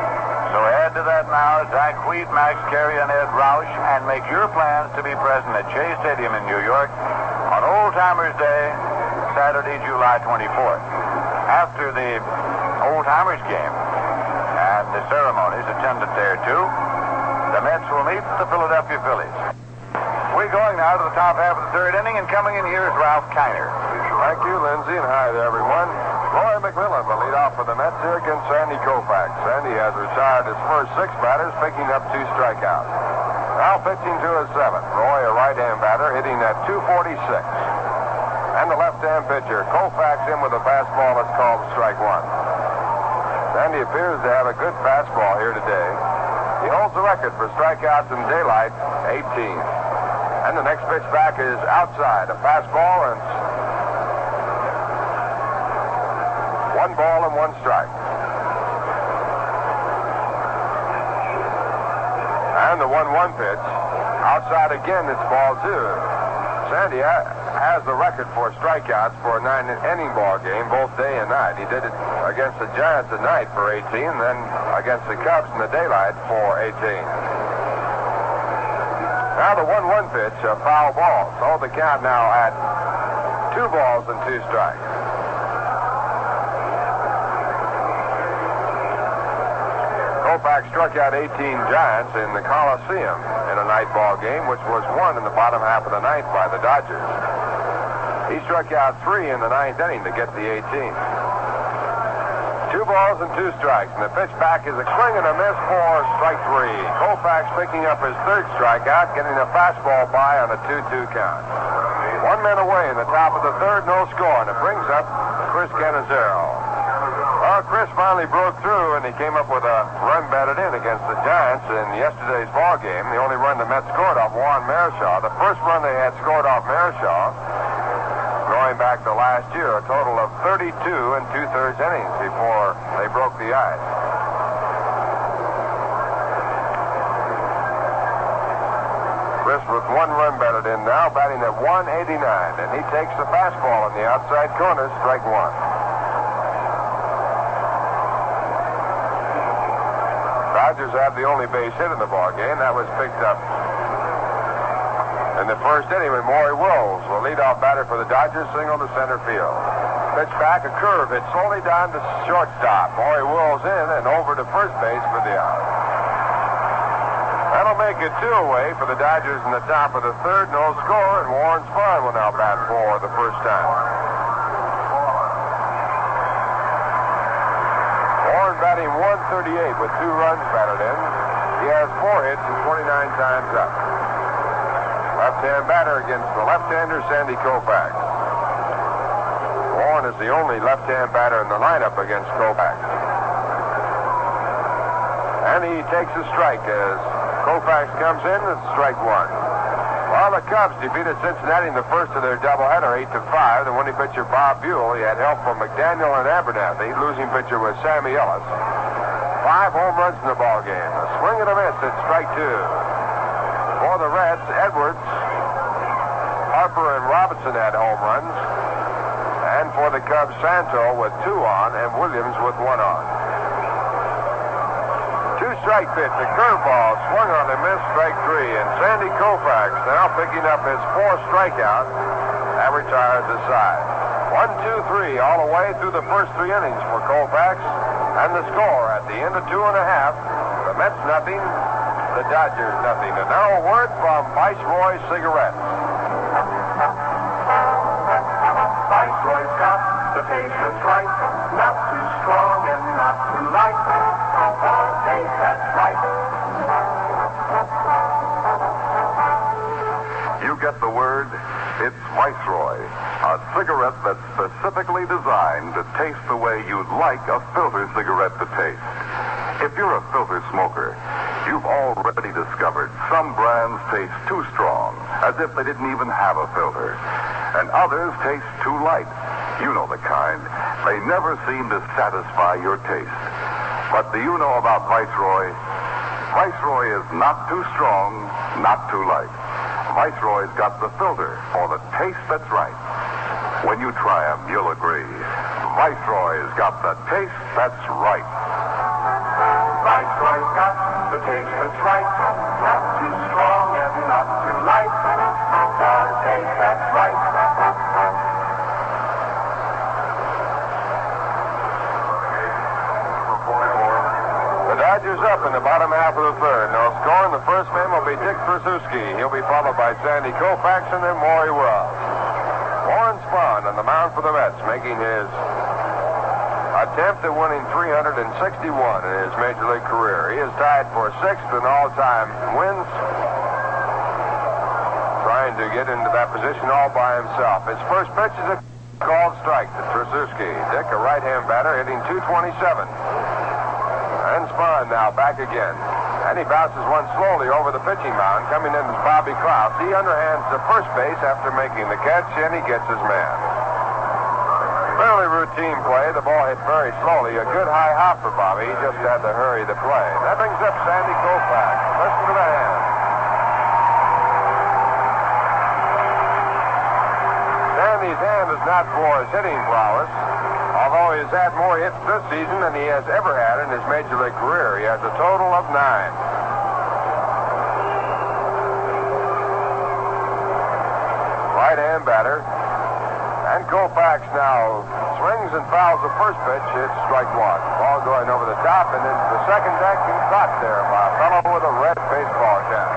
So add to that now Zach Wheat, Max Carey, and Ed Roush, and make your plans to be present at Shea Stadium in New York on Old Timers Day, Saturday, July 24th. After the Old Timers game and the ceremonies attended there too, the Mets will meet the Philadelphia Phillies. We're going now to the top half of the third inning, and coming in here is Ralph Kiner. Thank you, Lindsay, and hi there, everyone. Roy McMillan will lead off for the Mets here against Sandy Koufax. Sandy has retired his first six batters, picking up 2 strikeouts. Now pitching to his seventh. Roy, a right-hand batter, hitting at 246. And the left-hand pitcher, Koufax, in with a fastball that's called strike one. Sandy appears to have a good fastball here today. He holds the record for strikeouts in daylight, 18. And the next pitch back is outside, a fastball, and 1 ball and 1 strike. And the 1-1 pitch, outside again, it's ball 2. Sandy has the record for strikeouts for a 9-inning ball game, both day and night. He did it against the Giants at night for 18, then against the Cubs in the daylight for 18. Now the 1-1 pitch, a foul ball. So the count now at 2 balls and 2 strikes. Koufax struck out 18 Giants in the Coliseum in a night ball game, which was won in the bottom half of the ninth by the Dodgers. He struck out 3 in the 9th inning to get the 18. 2 balls and 2 strikes, and the pitch back is a swing and a miss for strike 3. Koufax picking up his 3rd strikeout, getting a fastball by on a 2-2 count. 1 man away in the top of the 3rd, no score, and it brings up Chris Cannizzaro. Well, Chris finally broke through, and he came up with a run batted in against the Giants in yesterday's ball game. The only run the Mets scored off Juan Marichal. The first run they had scored off Marichal, going back to last year, a total of 32 2/3 innings before they broke the ice. Chris with 1 run batted in now, batting at 189, and he takes the fastball in the outside corner, strike 1. Dodgers have the only base hit in the ball game. That was picked up in the first inning when Maury Wills, the leadoff batter for the Dodgers, singled to center field. Pitch back, a curve hit slowly down to shortstop. Maury Wills in and over to first base for the out. That'll make it 2 away for the Dodgers in the top of the 3rd. No score, and Warren Spahn will now bat for the first time. Warren batting 138 with 2 runs batted in. He has 4 hits and 29 times up. Left-hand batter against the left-hander, Sandy Koufax. Warren is the only left-hand batter in the lineup against Koufax. And he takes a strike as Koufax comes in and strike 1. Well, the Cubs defeated Cincinnati in the first of their doubleheader, 8-5. The winning pitcher, Bob Buell, he had help from McDaniel and Abernathy. Losing pitcher was Sammy Ellis. 5 home runs in the ball game. A swing and a miss at strike 2. For the Reds, Edwards, Harper, and Robinson had home runs. And for the Cubs, Santo with 2 on and Williams with 1 on. 2-strike pitch, a curveball, swung on and missed, strike 3. And Sandy Koufax now picking up his 4th strikeout. That retires his side. 1-2-3 all the way through the first 3 innings for Koufax. And the score at the end of 2.5, the Mets nothing, the Dodgers nothing. And now a word from Viceroy Cigarettes. Viceroy's got the taste that's right, not too strong and not too light. Taste that's right. you get the word? It's Viceroy, a cigarette that's specifically designed to taste the way you'd like a filter cigarette to taste. If you're a filter smoker, you've already discovered some brands taste too strong, as if they didn't even have a filter. And others taste too light. You know the kind. They never seem to satisfy your taste. But do you know about Viceroy? Viceroy is not too strong, not too light. Viceroy's got the filter for the taste that's right. When you try them, you'll agree. Viceroy's got the taste that's right. Viceroy's got the taste that's right. Not too strong and not too light. The taste that's right. The Dodgers up in the bottom half of the third. No score, and the first man will be Dick Tracewski. He'll be followed by Sandy Koufax and then Maury Wells. Warren Spahn on the mound for the Mets, making his attempt at winning 361 in his major league career. He is tied for sixth in all-time wins, trying to get into that position all by himself. His first pitch is a called strike to Tracewski. Dick, a right-hand batter, hitting .227. And Spahn now back again. And he bounces one slowly over the pitching mound. Coming in is Bobby Klaus. He underhands to first base after making the catch, and he gets his man. Fairly routine play. The ball hit very slowly. A good high hop for Bobby. He just had to hurry the play. That brings up Sandy Koufax. Listen to the hand. Sandy's hand is not for his hitting prowess, although he has had more hits this season than he has ever had in his major league career. He has a total of 9. Right-hand batter. And Koufax now swings and fouls the first pitch. It's strike one. Ball going over the top and into the second deck and caught there by a fellow with a red baseball cap.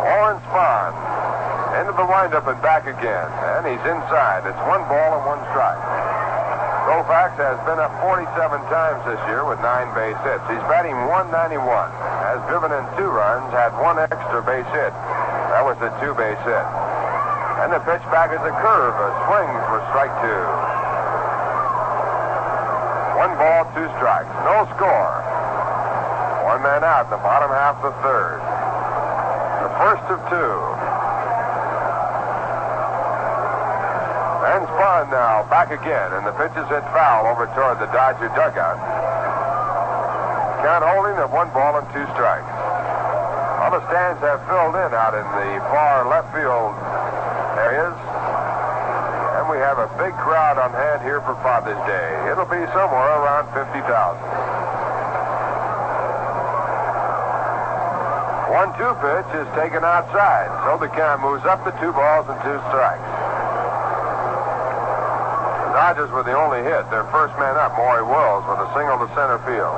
Warren Spahn into the windup and back again. And he's inside. It's 1 ball and 1 strike. Koufax has been up 47 times this year with 9 base hits. He's batting .191. Has driven in 2 runs, had 1 extra base hit. That was a 2-base hit. And the pitch back is a curve, a swing for strike 2. 1 ball, 2 strikes. No score. 1 man out in the bottom half of the third. The first of 2. And Spahn now back again, and the pitch is hit foul over toward the Dodger dugout. Count holding at 1 ball and 2 strikes. All the stands have filled in out in the far left field areas, and we have a big crowd on hand here for Father's Day. It'll be somewhere around 50,000. 1-2 pitch is taken outside, so the count moves up to 2 balls and 2 strikes. Dodgers were the only hit. Their first man up, Maury Wells, with a single to center field.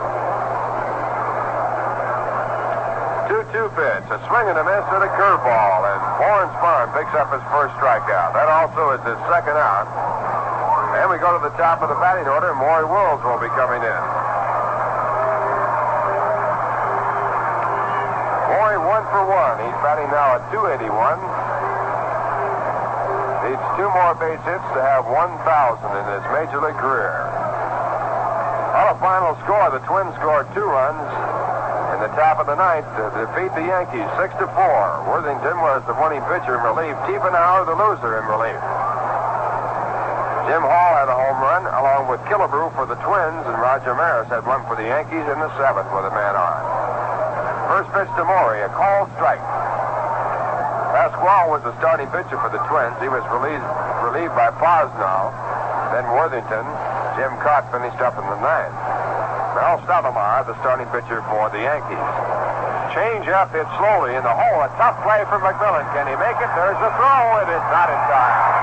2-2 pitch, a swing and a miss and a curveball, and Warren Spahn picks up his first strikeout. That also is his second out. And we go to the top of the batting order, and Maury Wells will be coming in. Maury 1 for 1. He's batting now at .281. Needs 2 more base hits to have 1,000 in his major league career. On a final score, the Twins scored 2 runs in the top of the 9th to defeat the Yankees 6-4. Worthington was the winning pitcher in relief. Tiefenauer the loser in relief. Jim Hall had a home run along with Killebrew for the Twins, and Roger Maris had 1 for the Yankees in the 7th with a man on. First pitch to Maury, a called strike. Pasquale was the starting pitcher for the Twins. He was relieved by Posnow. Then Worthington. Jim Cott finished up in the 9th. Mel Stottlemyre, the starting pitcher for the Yankees. Change up, hit slowly in the hole. A tough play for McMillan. Can he make it? There's a throw. It is not in time.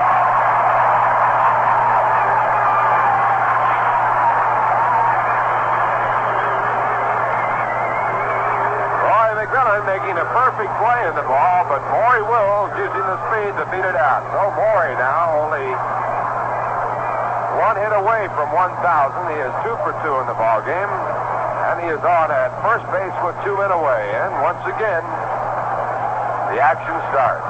McMillan making a perfect play in the ball, but Maury Wells using the speed to beat it out. So Maury now only one hit away from 1,000. He is 2 for 2 in the ball game. And he is on at first base with 2 men away. And once again, the action starts.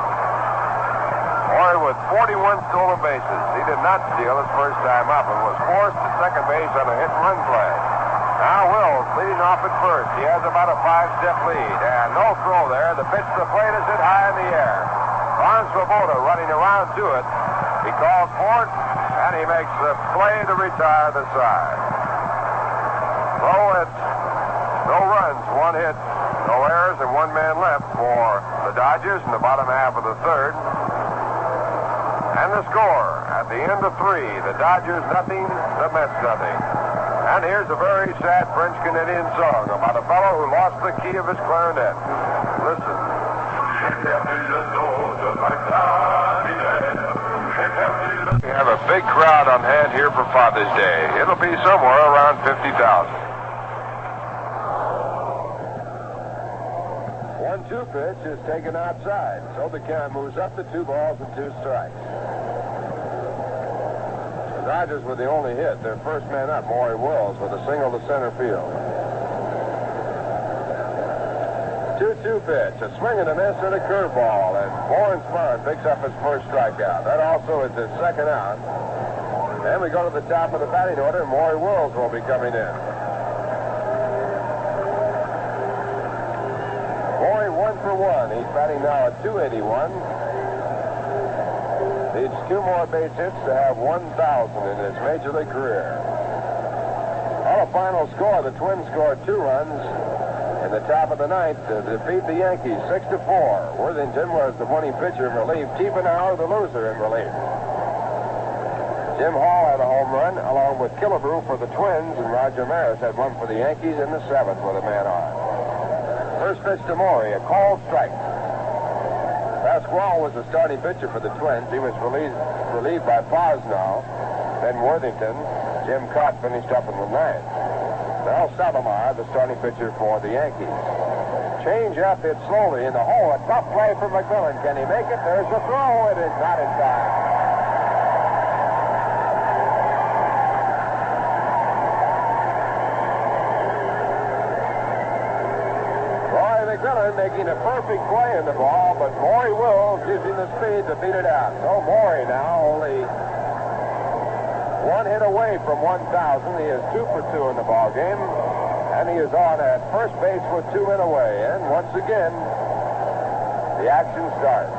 Moore with 41 stolen bases. He did not steal his first time up and was forced to second base on a hit-and-run play. Now Wills leading off at first. He has about a 5-step lead. And no throw there. The pitch to the plate is hit high in the air. Ron Swoboda running around to it. He calls for it, and he makes the play to retire the side. So it's no runs, 1 hit, no errors, and 1 man left for the Dodgers in the bottom half of the third. And the score at the end of 3, the Dodgers nothing, the Mets nothing. And here's a very sad French-Canadian song about a fellow who lost the key of his clarinet. Listen. We have a big crowd on hand here for Father's Day. It'll be somewhere around 50,000. 1-2 pitch is taken outside, so the count moves up to 2 balls and 2 strikes. The Dodgers were the only hit. Their first man up, Maury Wills, with a single to center field. 2-2 pitch, a swing and a miss and a curveball, and Warren Spahn picks up his first strikeout. That also is his second out. Then we go to the top of the batting order, and Maury Wills will be coming in. Maury 1 for 1. He's batting now at .281. Needs 2 more base hits to have 1,000 in his major league career. On a final score, the Twins scored 2 runs in the top of the ninth to defeat the Yankees 6-4. Worthington was the winning pitcher in relief. Tiefenauer the loser in relief. Jim Hall had a home run along with Killebrew for the Twins, and Roger Maris had one for the Yankees in the 7th with a man on. First pitch to Maury, a called strike. Pasquale was the starting pitcher for the Twins. He was relieved by Fosnow. Then Worthington. Jim Cott finished up in the 9th. Now Salomar, the starting pitcher for the Yankees. Change up, hit slowly in the hole. A tough play for McMillan. Can he make it? There's a throw. It is not in time. Roy McMillan making a perfect play in the ball, but Maury Wills using the speed to beat it out. So Maury now only 1 hit away from 1,000. He is 2 for 2 in the ball game, and he is on at first base with 2 men away. And once again, the action starts.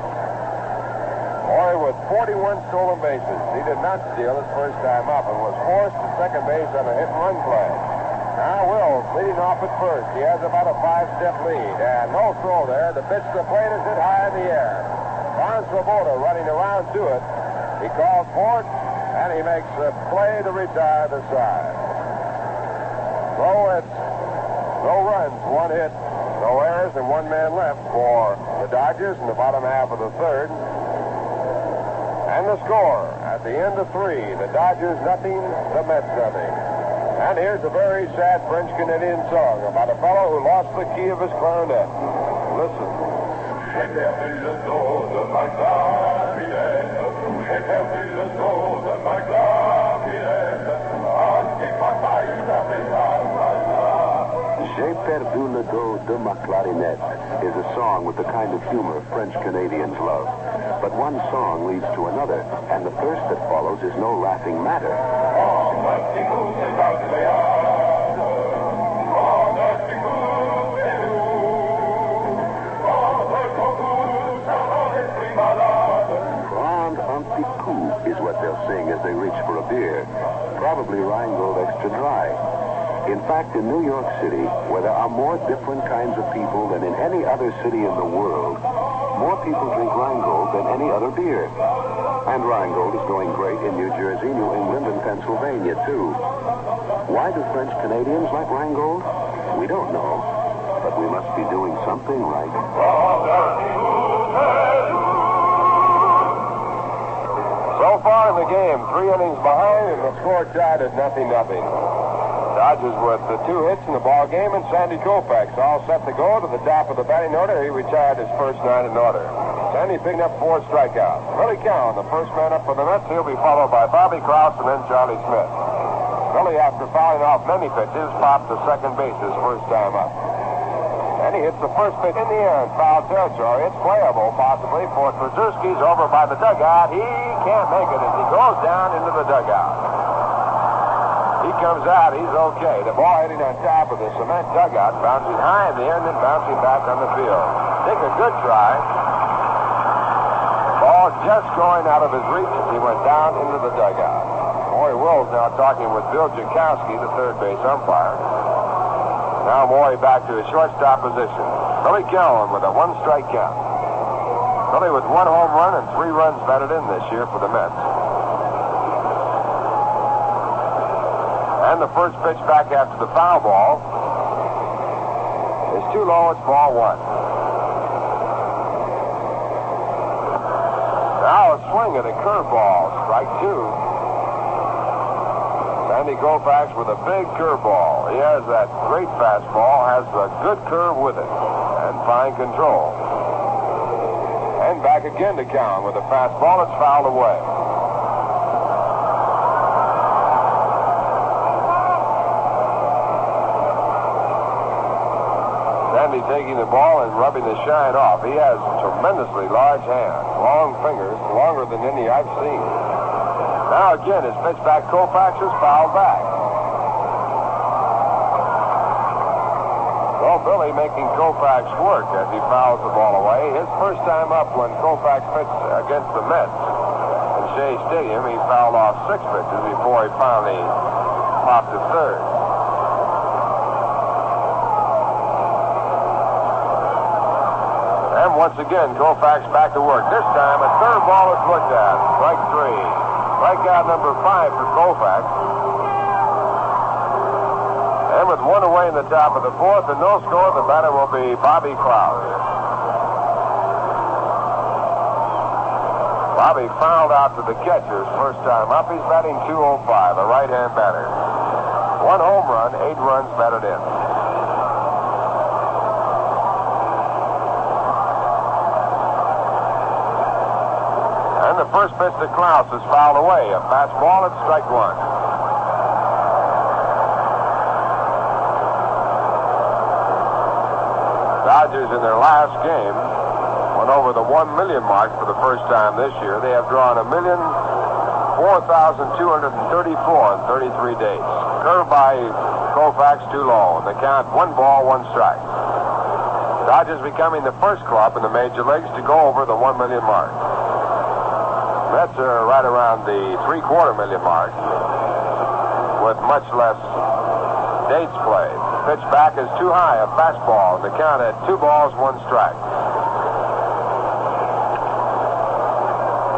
Maury with 41 stolen bases. He did not steal his first time up and was forced to second base on a hit-and-run play. Now Wills leading off at first. He has about a 5-step lead, and no throw there. The pitch to the plate is hit high in the air. Ron Swoboda running around to it. He calls for it, and he makes the play to retire the side. So it's no runs, 1 hit, no errors, and 1 man left for the Dodgers in the bottom half of the third. And the score at the end of 3, the Dodgers nothing, the Mets nothing. And here's a very sad French-Canadian song about a fellow who lost the key of his clarinet. Listen. J'ai perdu le dos de ma clarinette is a song with the kind of humor French Canadians love. But one song leads to another, and the thirst that follows is no laughing matter. Grand Anticoup is what they'll sing as they reach for a beer, probably Rheingold Extra Dry. In fact, in New York City, where there are more different kinds of people than in any other city in the world, more people drink Rheingold than any other beer. And Rheingold is going great in New Jersey, New England, and Pennsylvania, too. Why do French Canadians like Rheingold? We don't know, but we must be doing something right. So far in the game, 3 innings behind, and the score tied at 0-0. Dodgers with the 2 hits in the ball game, and Sandy Koufax all set to go to the top of the batting order. He retired his first 9 in order. Sandy picking up 4 strikeouts. Billy Cowan, the first man up for the Mets. He'll be followed by Bobby Krause and then Charlie Smith. Billy, after fouling off many pitches, popped to second base his first time up. And he hits the first pitch in the air in foul territory. It's playable, possibly, for Trzewiski's over by the dugout. He can't make it as he goes down into the dugout. He comes out. He's okay. The ball hitting on top of the cement dugout, bouncing high in the air and then bouncing back on the field. Take a good try. Ball just going out of his reach as he went down into the dugout. Maury Wills now talking with Bill Jakowski, the third base umpire. Now Maury back to his shortstop position. Billy Cowan with a 1-strike count. Billy with 1 home run and 3 runs batted in this year for the Mets. And the first pitch back after the foul ball is too low. It's ball 1. Now a swing at a curveball. Strike 2. Sandy Koufax with a big curveball. He has that great fastball, has a good curve with it, and fine control. And back again to Cowan with a fastball. It's fouled away. Sandy taking the ball and rubbing the shine off. He has tremendously large hands, long fingers, longer than any I've seen. Now again, his pitch back, Koufax is fouled back. So Billy making Koufax work as he fouls the ball away. His first time up when Koufax pitched against the Mets in Shea Stadium, he fouled off 6 pitches before he finally popped to third. And once again, Koufax back to work. This time, a third ball is looked at. Strike 3. Strikeout number 5 for Koufax. And with 1 away in the top of the 4th and no score, the batter will be Bobby Krause. Bobby fouled out to the catcher's first time up. He's batting .205, a right-hand batter. 1 home run, 8 runs batted in. The first pitch to Klaus is fouled away. A fastball at strike 1. Dodgers in their last game went over the 1 million mark for the first time this year. They have drawn 1,004,234 in 33 days. Curved by Koufax too low. The count 1 ball, 1 strike. Dodgers becoming the first club in the major leagues to go over the 1 million mark. Mets are right around the 3/4 million mark with much less dates played. Pitch back is too high, a fastball. The count at 2 balls, 1 strike.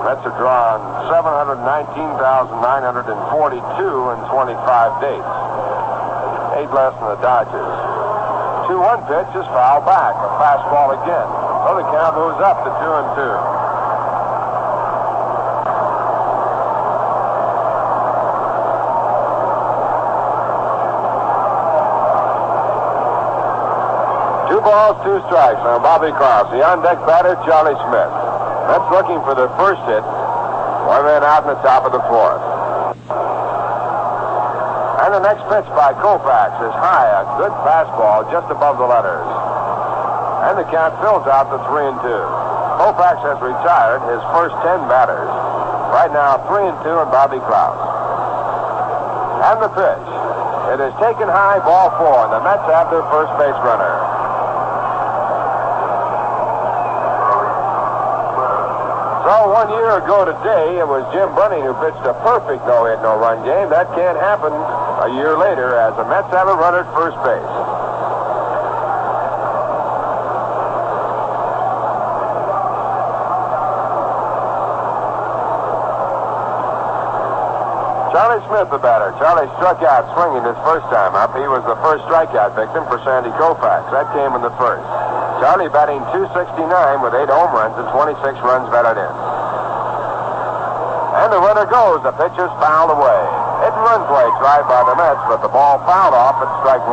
Mets are drawn 719,942 in 25 dates. 8 less than the Dodgers. 2-1 pitch is fouled back, a fastball again. So the count moves up to 2-2. Balls, 2 strikes on Bobby Krause. The on-deck batter, Charlie Smith. That's looking for their first hit. 1 man out in the top of the 4th. And the next pitch by Koufax is high, a good fastball just above the letters. And the count fills out to 3-2. Koufax has retired his first 10 batters. Right now, 3-2 and Bobby Krause. And the pitch. It is taken high, ball 4, and the Mets have their first base runner. So 1 year ago today, it was Jim Bunning who pitched a perfect no-hit, no-run game. That can't happen a year later as the Mets have a runner at first base. Charlie Smith, the batter. Charlie struck out swinging his first time up. He was the first strikeout victim for Sandy Koufax. That came in the first. Charlie batting .269 with 8 home runs and 26 runs batted in. And the runner goes. The pitch is fouled away. Hit and run play tried by the Mets, but the ball fouled off at strike 1.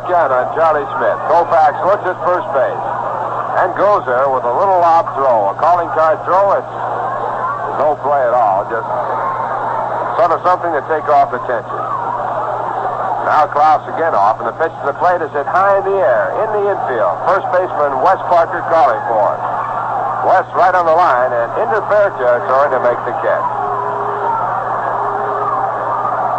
count on Charlie Smith. Koufax looks at first base and goes there with a little lob throw. A calling card throw. It's no play at all. Just sort of something to take off attention. Now Klaus again off, and the pitch to the plate is hit high in the air, in the infield. First baseman Wes Parker calling for it. Wes right on the line and into fair territory to make the catch.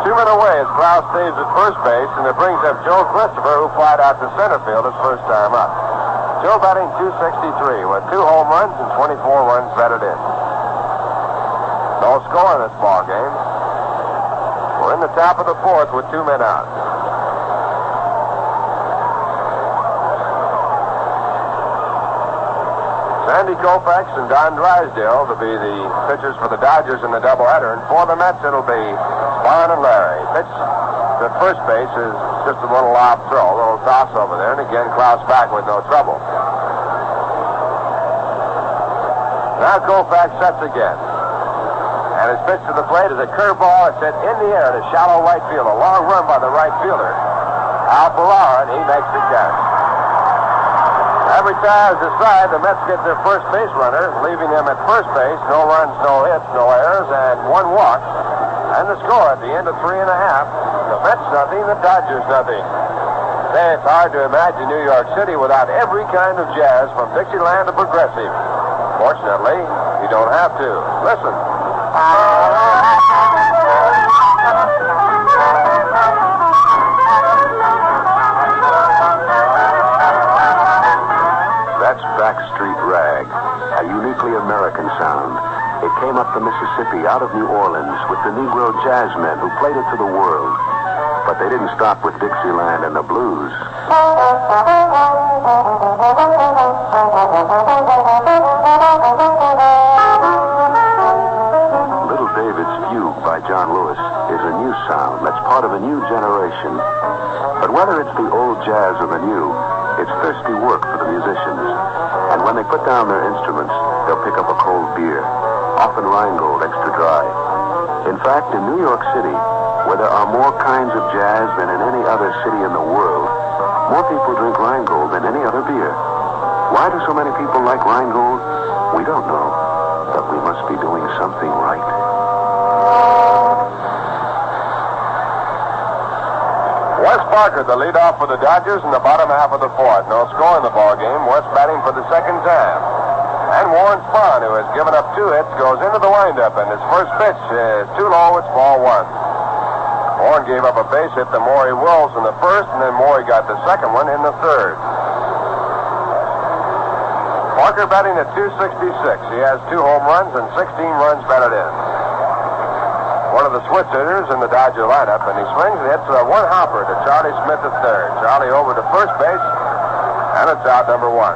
2 men away as Klaus stays at first base, and it brings up Joe Christopher, who flied out to center field his first time up. Joe batting .263 with 2 home runs and 24 runs batted in. No score in this ball game. We're in the top of the fourth with 2 men out. Sandy Koufax and Don Drysdale to be the pitchers for the Dodgers in the doubleheader. And for the Mets, it'll be Spahn and Larry. Pitch to first base is just a little lob throw, a little toss over there. And again, Klaus back with no trouble. Now Koufax sets again. And his pitch to the plate is a curveball. It's hit in the air to shallow right field. A long run by the right fielder, Al Ferrara, and he makes the catch. Every time aside, the Mets get their first base runner, leaving them at first base. No runs, no hits, no errors, and 1 walk. And the score at the end of 3 1/2. The Mets nothing, the Dodgers nothing. Say, it's hard to imagine New York City without every kind of jazz from Dixieland to progressive. Fortunately, you don't have to. Listen. That's Backstreet Rag, a uniquely American sound. It came up the Mississippi out of New Orleans with the Negro jazzmen who played it to the world. But they didn't stop with Dixieland and the blues. Little David's Fugue by John Lewis is a new sound that's part of a new generation. But whether it's the old jazz or the new, it's thirsty work for the musicians. And when they put down their instruments, they'll pick up a cold beer, often Rheingold extra dry. In fact, in New York City, where there are more kinds of jazz than in any other city in the world, more people drink Rheingold than any other beer. Why do so many people like Rheingold? We don't know, but we must be doing something right. Wes Parker, the leadoff for the Dodgers in the bottom half of the fourth. No score in the ball game. Wes batting for the second time. And Warren Spahn, who has given up 2 hits, goes into the windup, and his first pitch is too low. It's ball 1. Warren gave up a base hit to Maury Wills in the first, and then Maury got the second one in the third. Parker batting at .266. He has 2 home runs and 16 runs batted in. One of the switch hitters in the Dodger lineup, and he swings and hits a 1 hopper to Charlie Smith at third. Charlie over to first base, and it's out number 1.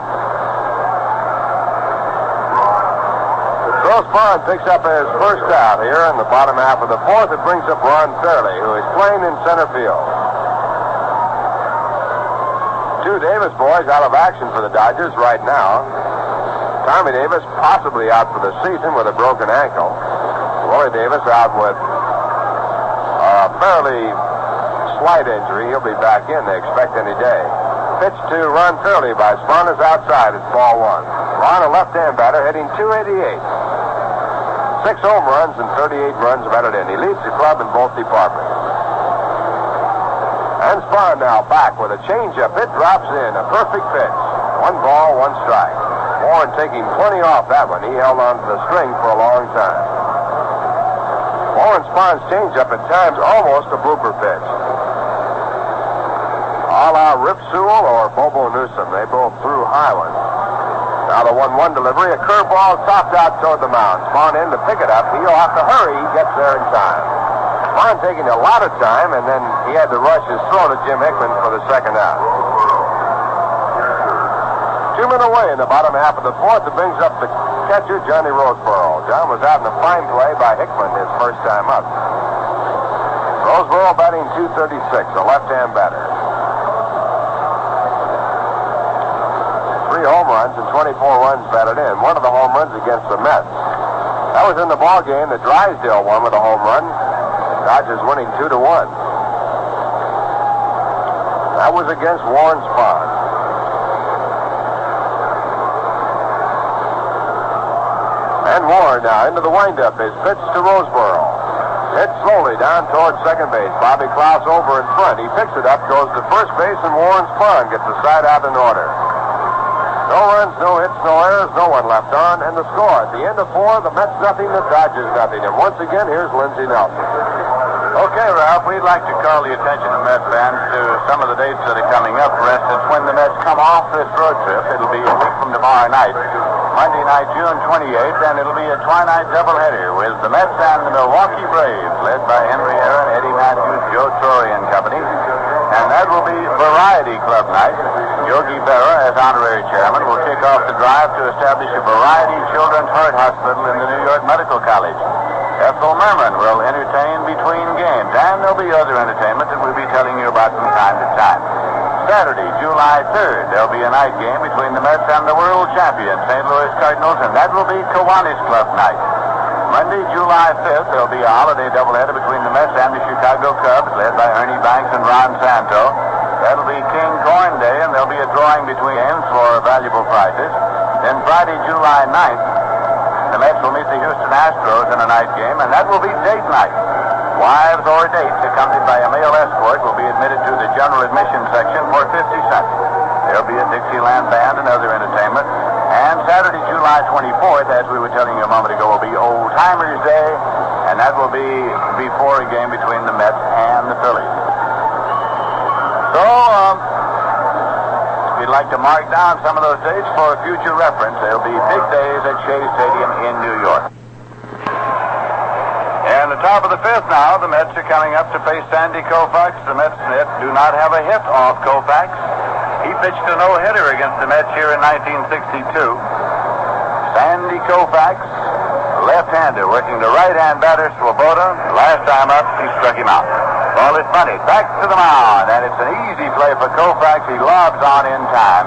So Spahn picks up his first out here in the bottom half of the fourth. It brings up Ron Fairley, who is playing in center field. 2 Davis boys out of action for the Dodgers right now. Tommy Davis possibly out for the season with a broken ankle. Willie Davis out with a fairly slight injury. He'll be back in, they expect, any day. Pitch to Ron Fairley by Spahn is outside. It's ball 1. Ron, a left-hand batter, hitting .288. 6 home runs and 38 runs batted in. He leads the club in both departments. And Spahn now back with a changeup. It drops in. A perfect pitch. 1 ball, 1 strike. Warren taking plenty off that one. He held on to the string for a long time. Warren Spahn's changeup at times almost a blooper pitch. A la Rip Sewell or Bobo Newsom. They both threw high ones. Now the 1-1 delivery, a curveball topped out toward the mound. Spahn in to pick it up. He'll have to hurry. He gets there in time. Spahn taking a lot of time, and then he had to rush his throw to Jim Hickman for the second out. 2 men away in the bottom half of the fourth. It brings up the catcher, Johnny Roseboro. John was out in a fine play by Hickman his first time up. Roseboro batting .236, a left-hand batter. 3 home runs and 24 runs batted in. One of the home runs against the Mets. That was in the ball game that Drysdale won with a home run. Dodgers winning 2-1. That was against Warren Spahn. And Warren now into the windup. His pitch to Roseboro. Hit slowly down towards second base. Bobby Klaus over in front. He picks it up, goes to first base, and Warren Spahn gets the side out in order. No runs, no hits, no errors, no one left on, and the score at the end of 4, the Mets nothing, the Dodgers nothing. And once again, here's Lindsey Nelson. Okay, Ralph, we'd like to call the attention of Mets fans to some of the dates that are coming up. For instance, when the Mets come off this road trip, it'll be a week from tomorrow night, Monday night, June 28th, and it'll be a twilight doubleheader with the Mets and the Milwaukee Braves, led by Henry Aaron, Eddie Matthews, Joe Torre and company. And that will be Variety Club night. Yogi Berra, as honorary chairman, will kick off the drive to establish a Variety Children's Heart Hospital in the New York Medical College. Ethel Merman will entertain between games, and there'll be other entertainment that we'll be telling you about from time to time. Saturday, July 3rd, there'll be a night game between the Mets and the world champion, St. Louis Cardinals, and that will be Kiwanis Club night. Monday, July 5th, there'll be a holiday doubleheader between the Mets and the Chicago Cubs, led by Ernie Banks and Ron Santo. That'll be King Corn Day, and there'll be a drawing between games for valuable prizes. Then Friday, July 9th, the Mets will meet the Houston Astros in a night game, and that will be date night. Wives or dates accompanied by a male escort will be admitted to the general admission section for 50 cents. There'll be a Dixieland band and other entertainment. And Saturday, July 24th, as we were telling you a moment ago, will be Old Timers Day, and that will be before a game between the Mets and the Phillies. So, we'd like to mark down some of those dates for future reference. There'll be big days at Shea Stadium in New York. And the top of the 5th now, the Mets are coming up to face Sandy Koufax. The Mets do not have a hit off Koufax. He pitched a no-hitter against the Mets here in 1962. Sandy Koufax, left-hander, working the right-hand batter, Swoboda. Last time up, he struck him out. Ball is bunted back to the mound, and it's an easy play for Koufax. He lobs on in time.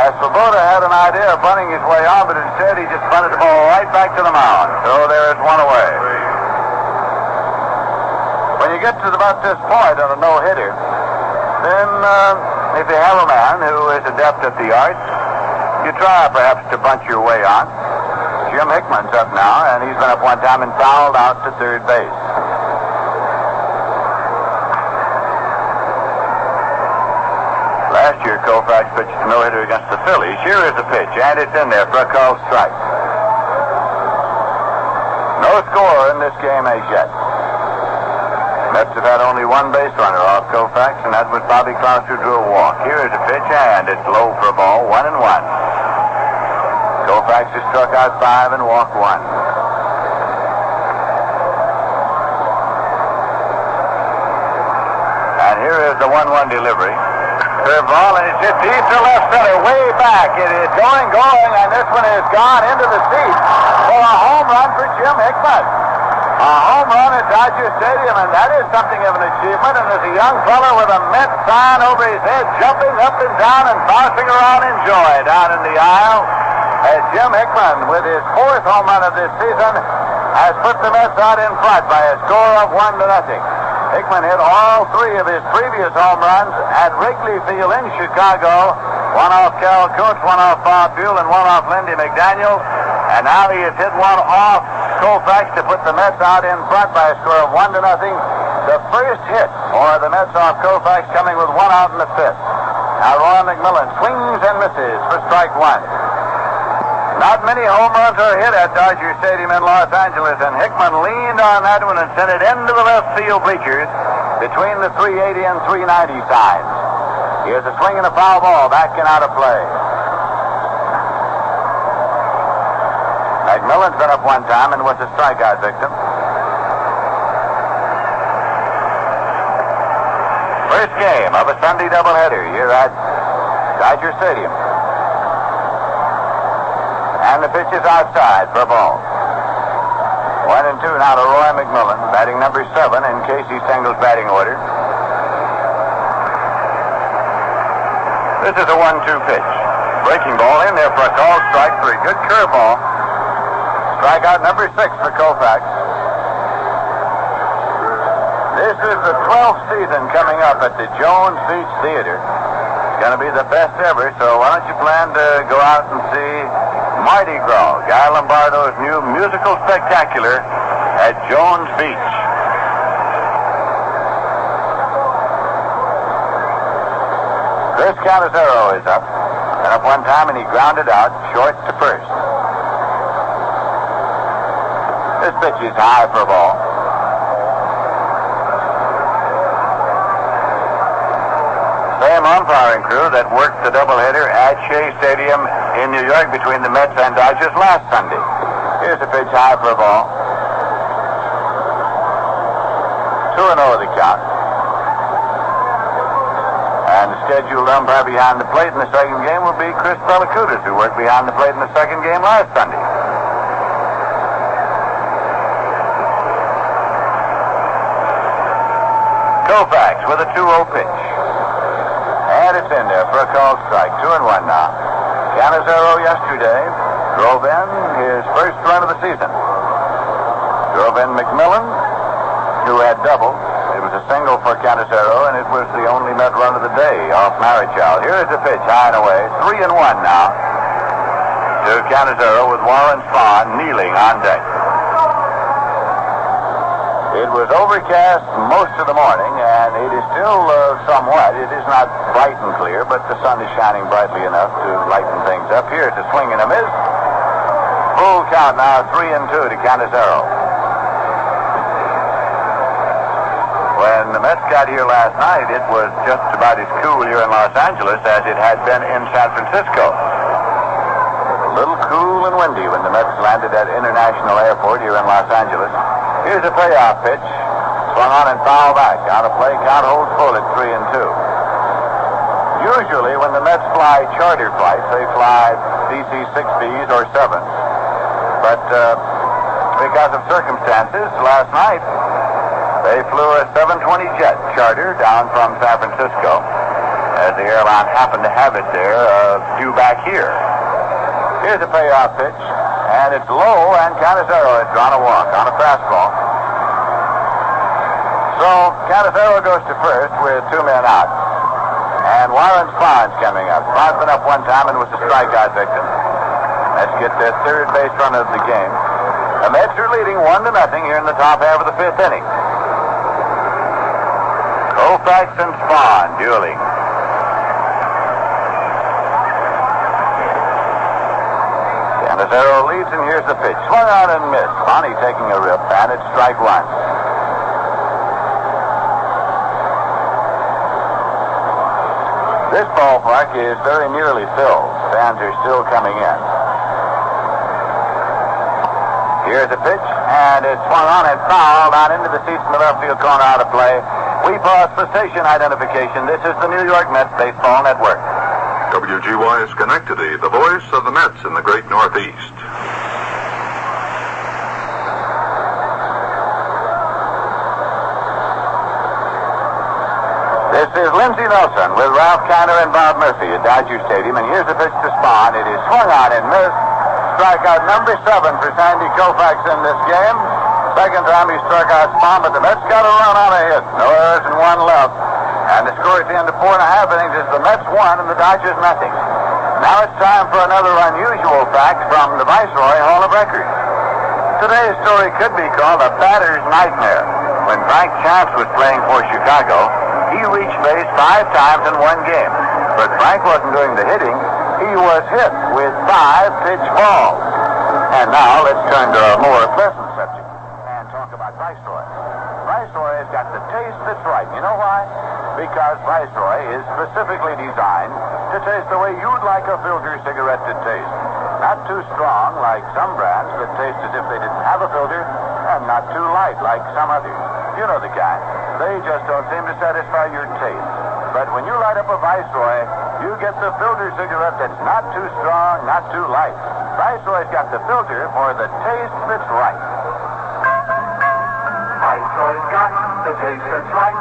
As Swoboda had an idea of bunting his way on, but instead he just bunted the ball right back to the mound. So there is one away. When you get to about this point on a no-hitter, then if you have a man who is adept at the art, you try perhaps to bunt your way on. Jim Hickman's up now, and he's been up one time and fouled out to third base. Last year, Koufax pitched a no-hitter against the Phillies. Here is the pitch, and it's in there for a called strike. No score in this game as yet. Mets have had only one base runner off Koufax, and that was Bobby Klaus, who drew a walk. Here is a pitch, and it's low for a ball, 1-1. Koufax has struck out 5 and walked 1. And here is the 1-1 delivery. Curveball, and it's hit deep to left center, way back. It is going, and this one is gone into the seat for a home run for Jim Hickman. A home run at Dodger Stadium, and that is something of an achievement. And there's a young fellow with a Met sign over his head, jumping up and down and bouncing around in joy down in the aisle, as Jim Hickman, with his 4th home run of this season, has put the Mets out in front by a score of 1-0. Hickman hit all 3 of his previous home runs at Wrigley Field in Chicago. One off Carol Coates, one off Bob Buell, and one off Lindy McDaniel. And now he has hit one off Koufax to put the Mets out in front by a score of 1-0. The first hit for the Mets off Koufax, coming with 1 out in the 5th. Now Roy McMillan swings and misses for strike 1. Not many home runs are hit at Dodger Stadium in Los Angeles, and Hickman leaned on that one and sent it into the left field bleachers between the 380 and 390 signs. Here's a swing and a foul ball back and out of play. McMillan's been up one time and was a strikeout victim. First game of a Sunday doubleheader here at Dodger Stadium. And the pitch is outside for a ball. 1-2 now to Roy McMillan, batting number 7 in Casey Stengel's batting order. This is a 1-2 pitch. Breaking ball in there for a called strike for a good curveball. Strikeout number 6 for Koufax. This is the 12th season coming up at the Jones Beach Theater. It's going to be the best ever, so why don't you plan to go out and see Mardi Gras, Guy Lombardo's new musical spectacular at Jones Beach. Chris Canizero is up. And up one time, and he grounded out short to first. This pitch is high for a ball. Same umpiring crew that worked the doubleheader at Shea Stadium in New York between the Mets and Dodgers last Sunday. Here's a pitch high for a ball. 2-0 the count. And the scheduled umpire behind the plate in the second game will be Chris Belacutis, who worked behind the plate in the second game last Sunday. Koufax with a 2-0 pitch. And it's in there for a called strike. 2-1 now. Canizero yesterday drove in his first run of the season. Drove in McMillan, who had doubled. It was a single for Canizero, and it was the only Met run of the day off Marichal. Here is the pitch, high and away. 3-1 now to Canizero with Warren Spahn kneeling on deck. It was overcast most of the morning, and it is still somewhat. It is not bright and clear, but the sun is shining brightly enough to lighten things up. Here's a swing and a miss. Full count now, 3-2 to Canizero. When the Mets got here last night, it was just about as cool here in Los Angeles as it had been in San Francisco. A little cool and windy when the Mets landed at International Airport here in Los Angeles. Here's a payoff pitch. Swung on and foul back. On a play, count holds full at 3-2. Usually when the Mets fly charter flights, they fly DC-6Bs or 7s. But because of circumstances, last night they flew a 720 jet charter down from San Francisco, as the airline happened to have it there, due back here. Here's a payoff pitch. And it's low, and Canizero has drawn a walk on a fastball. So Canizero goes to first with 2 men out. And Warren Spahn's coming up. Spahn's been up one time and was a strikeout victim. Let's get their third base run of the game. The Mets are leading 1-0 here in the top half of the 5th inning. Koufax and Spahn dueling. Canizero leads, and here's the pitch. Swung out and missed. Bonnie taking a rip, and it's strike one. This ballpark is very nearly filled. Fans are still coming in. Here's the pitch, and it's swung on and fouled out into the seats in the left field corner out of play. We pause for station identification. This is the New York Mets Baseball Network. WGY Schenectady, the voice of the Mets in the great Northeast. This is Lindsey Nelson with Ralph Kiner and Bob Murphy at Dodger Stadium, and here's the pitch to Spahn. It is swung on and missed. Strikeout number 7 for Sandy Koufax in this game. Second time he struck out Spahn, but the Mets got a run on a hit. No errors and 1 left. And the score at the end of 4.5 innings is the Mets 1 and the Dodgers nothing. Now it's time for another unusual fact from the Viceroy Hall of Records. Today's story could be called a batter's nightmare. When Frank Chance was playing for Chicago, he reached base 5 times in one game. But Frank wasn't doing the hitting. He was hit with 5 pitch balls. And now let's turn to a more pleasant subject and talk about Viceroy. Viceroy has got the taste that's right. You know why? Because Viceroy is specifically designed to taste the way you'd like a filter cigarette to taste. Not too strong like some brands that taste as if they didn't have a filter, and not too light like some others. You know the kind. They just don't seem to satisfy your taste. But when you light up a Viceroy, you get the filter cigarette that's not too strong, not too light. Viceroy's got the filter for the taste that's right. Viceroy's got the taste that's right.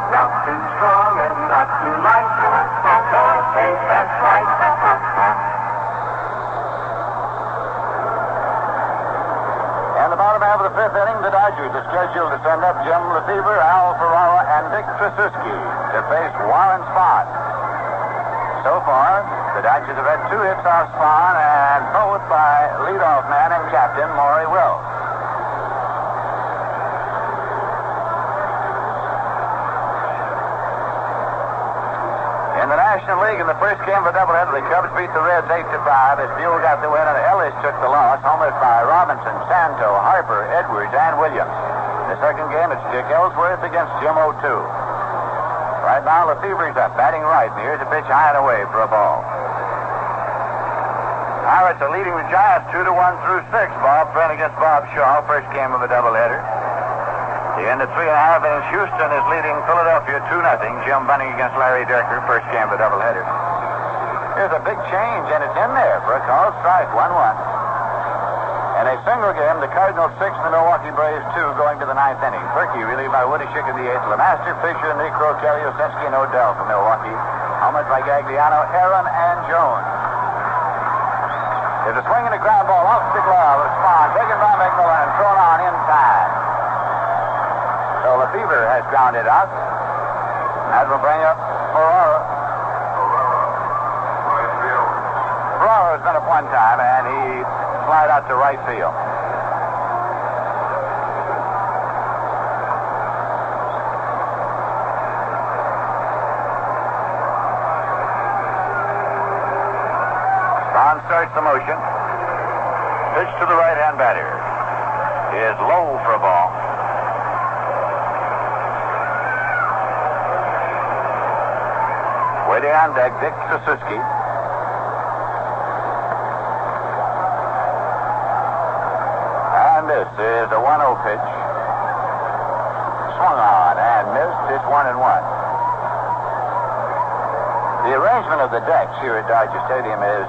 Not too strong and not too light. The taste that's right. And about bottom half of the fifth inning, the Dodgers are scheduled to send up Jim Lefevre, Al Ferrara, and Dick Tracewski to face Warren Spahn. So far, the Dodgers have had 2 hits off Spahn, and both by leadoff man and captain Maury Wills. In the National League, in the first game of the doubleheader, the Cubs beat the Reds 8-5 as Buell got the win and Ellis took the loss, homers by Robinson, Santo, Harper, Edwards, and Williams. In the second game, it's Dick Ellsworth against Jim O'Toole. Right now, Lefevre's up, batting right, and here's a pitch high and away for a ball. Pirates are leading the Giants 2-1 through 6. Bob Friend against Bob Shaw, first game of the doubleheader. The end of 3.5 innings, Houston is leading Philadelphia 2-0. Jim Bunning against Larry Durker, first game of the doubleheader. Here's a big change, and it's in there for a called strike, 1-1. In a single game, the Cardinals 6 and the Milwaukee Braves 2 going to the 9th inning. Perky relieved by Woody Schick in the 8th. Lemaster, Fisher, Necro, Kelly, Osinski, and Odell from Milwaukee. Homers by Gagliano, Aaron, and Jones. There's a swing and a ground ball off the glove of Spahn, taken by McMillan and thrown on inside. So Lefevre has grounded out. That will bring up Ferrara. Ferrara's been up one time, and he flied out to right field. Spahn starts the motion. Pitch to the right-hand batter is low for a ball. Waiting on deck, Dick Tracewski. And this is a 1-0 pitch. Swung on and missed. It's 1-1. The arrangement of the decks here at Dodger Stadium is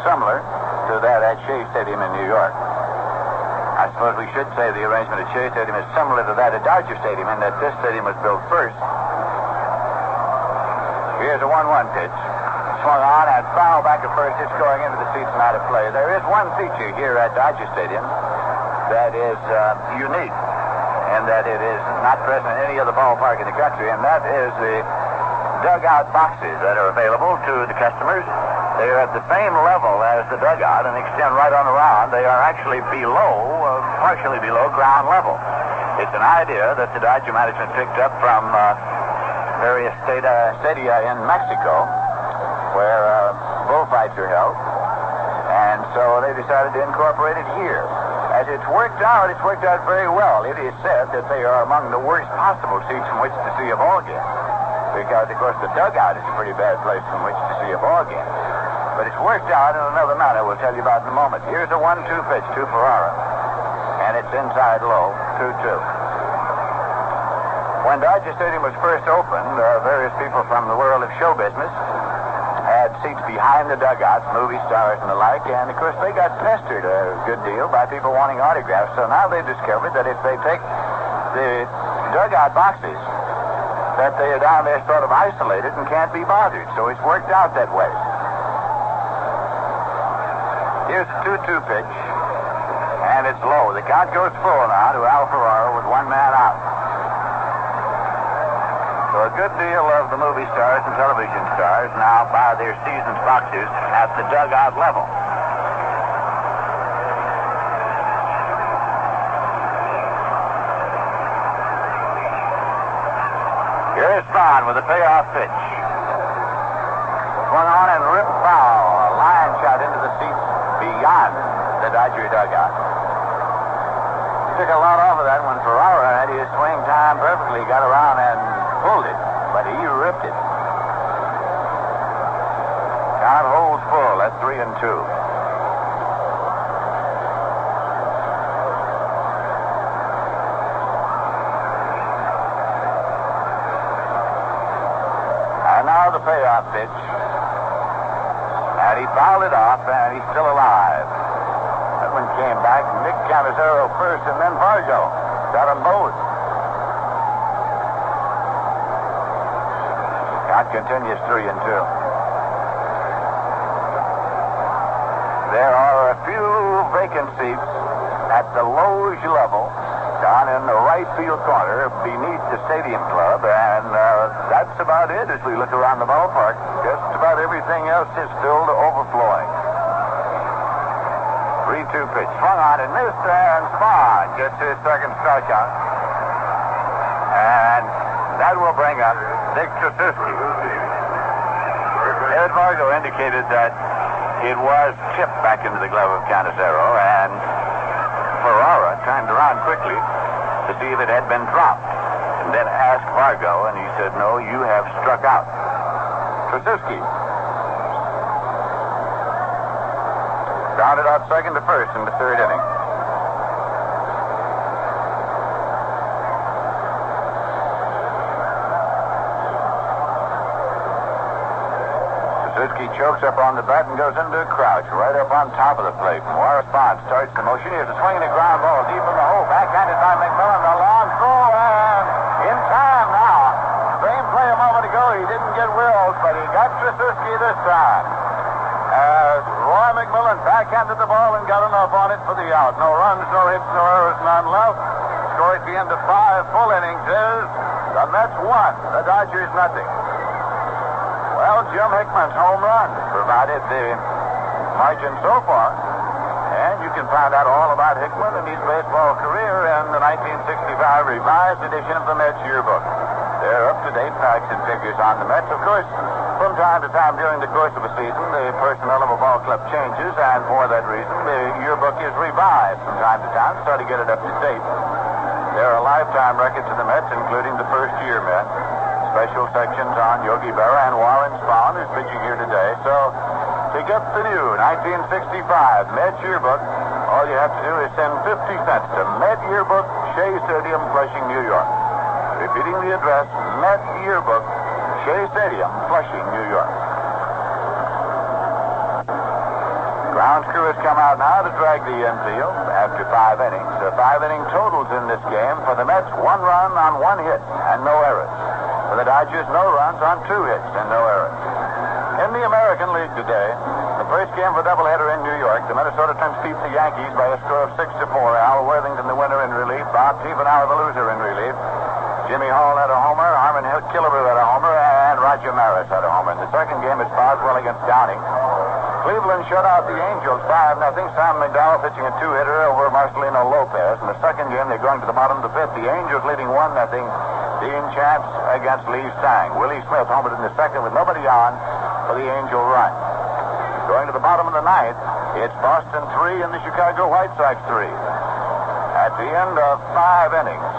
similar to that at Shea Stadium in New York. I suppose we should say the arrangement at Shea Stadium is similar to that at Dodger Stadium in that this stadium was built first. Here's a 1-1 pitch. Swung on and foul back at first. It's going into the seats and out of play. There is one feature here at Dodger Stadium that is unique, and that it is not present in any other ballpark in the country, and that is the dugout boxes that are available to the customers. They are at the same level as the dugout and extend right on around. They are actually below, partially below ground level. It's an idea that the Dodger management picked up from various stadia in Mexico, where bullfights are held, and so they decided to incorporate it here. As it's worked out very well. It is said that they are among the worst possible seats from which to see a ball game, because, of course, the dugout is a pretty bad place from which to see a ball game. But it's worked out in another manner we'll tell you about in a moment. Here's a 1-2 pitch to Ferrara, and it's inside low, 2-2. When Dodger Stadium was first opened, various people from the world of show business had seats behind the dugouts, movie stars and the like, and of course they got pestered a good deal by people wanting autographs. So now they've discovered that if they take the dugout boxes, that they are down there sort of isolated and can't be bothered. So it's worked out that way. Here's a 2-2 pitch, and it's low. The count goes full now to Al Ferrara with one man out. So a good deal of the movie stars and television stars now buy their season's boxes at the dugout level. Here's Spahn with a payoff pitch. Swung on and ripped foul. A line shot into the seats beyond the Dodger dugout. Took a lot off of that when Ferrara had his swing time perfectly, got around and pulled it, but he ripped it. Count holds full. That's 3-2. And now the payoff pitch. And he fouled it off, and he's still alive. That one came back. Nick Canizero first, and then Fargo. Got them both. Count continues 3-2. There are a few vacant seats at the Loge level, down in the right field corner beneath the Stadium Club, and that's about it as we look around the ballpark. Just about everything else is filled to overflowing. 3-2 pitch. Swung on and missed, and Spahn gets his second strikeout. And that will bring up Dick Tracewski. Ed Vargo indicated that it was chipped back into the glove of Canizero, and Ferrara turned around quickly to see if it had been dropped, and then asked Vargo, and he said, "No, you have struck out." Tracewski grounded out second to first in the third inning. Tracewski chokes up on the bat and goes into a crouch right up on top of the plate. Morris Bond starts the motion. Here's a swing and a ground ball deep in the hole. Backhanded by McMillan. The long throw, and in time now. Same play a moment ago. He didn't get Wills, but he got Tracewski this time. As Roy McMillan backhanded the ball and got enough on it for the out. No runs, no hits, no errors, none left. Score at the end of 5 full innings is the Mets 1, the Dodgers nothing. Well, Jim Hickman's home run provided the margin so far. And you can find out all about Hickman and his baseball career in the 1965 revised edition of the Mets yearbook. There are up-to-date facts and figures on the Mets. Of course, from time to time during the course of a season, the personnel of a ball club changes, and for that reason, the yearbook is revised from time to time to try to get it up to date. There are lifetime records of the Mets, including the first-year men. Special sections on Yogi Berra and Warren Spahn, who's pitching here today. So, to get the new 1965 Met Yearbook, all you have to do is send 50 cents to Met Yearbook, Shea Stadium, Flushing, New York. Repeating the address, Met Yearbook, Shea Stadium, Flushing, New York. Grounds crew has come out now to drag the infield after 5 innings. 5 inning totals in this game for the Mets: 1 run on 1 hit and no errors. For the Dodgers, no runs on 2 hits and no errors. In the American League today, the first game for doubleheader in New York, the Minnesota Twins beat the Yankees by a score of 6-4. Al Worthington, the winner, in relief. Bob Tiefenauer, the loser, in relief. Jimmy Hall had a homer. Harmon Killebrew had a homer, and Roger Maris had a homer. In the second game, it's Boswell against Downing. Cleveland shut out the Angels 5-0. Sam McDowell pitching a 2-hitter over Marcelino Lopez. In the second game, they're going to the bottom of the 5th. The Angels leading 1-0. Dean Chance against Lee Sang. Willie Smith homered in the second with nobody on for the Angel run. Going to the bottom of the 9th, it's Boston 3 and the Chicago White Sox 3. At the end of 5 innings,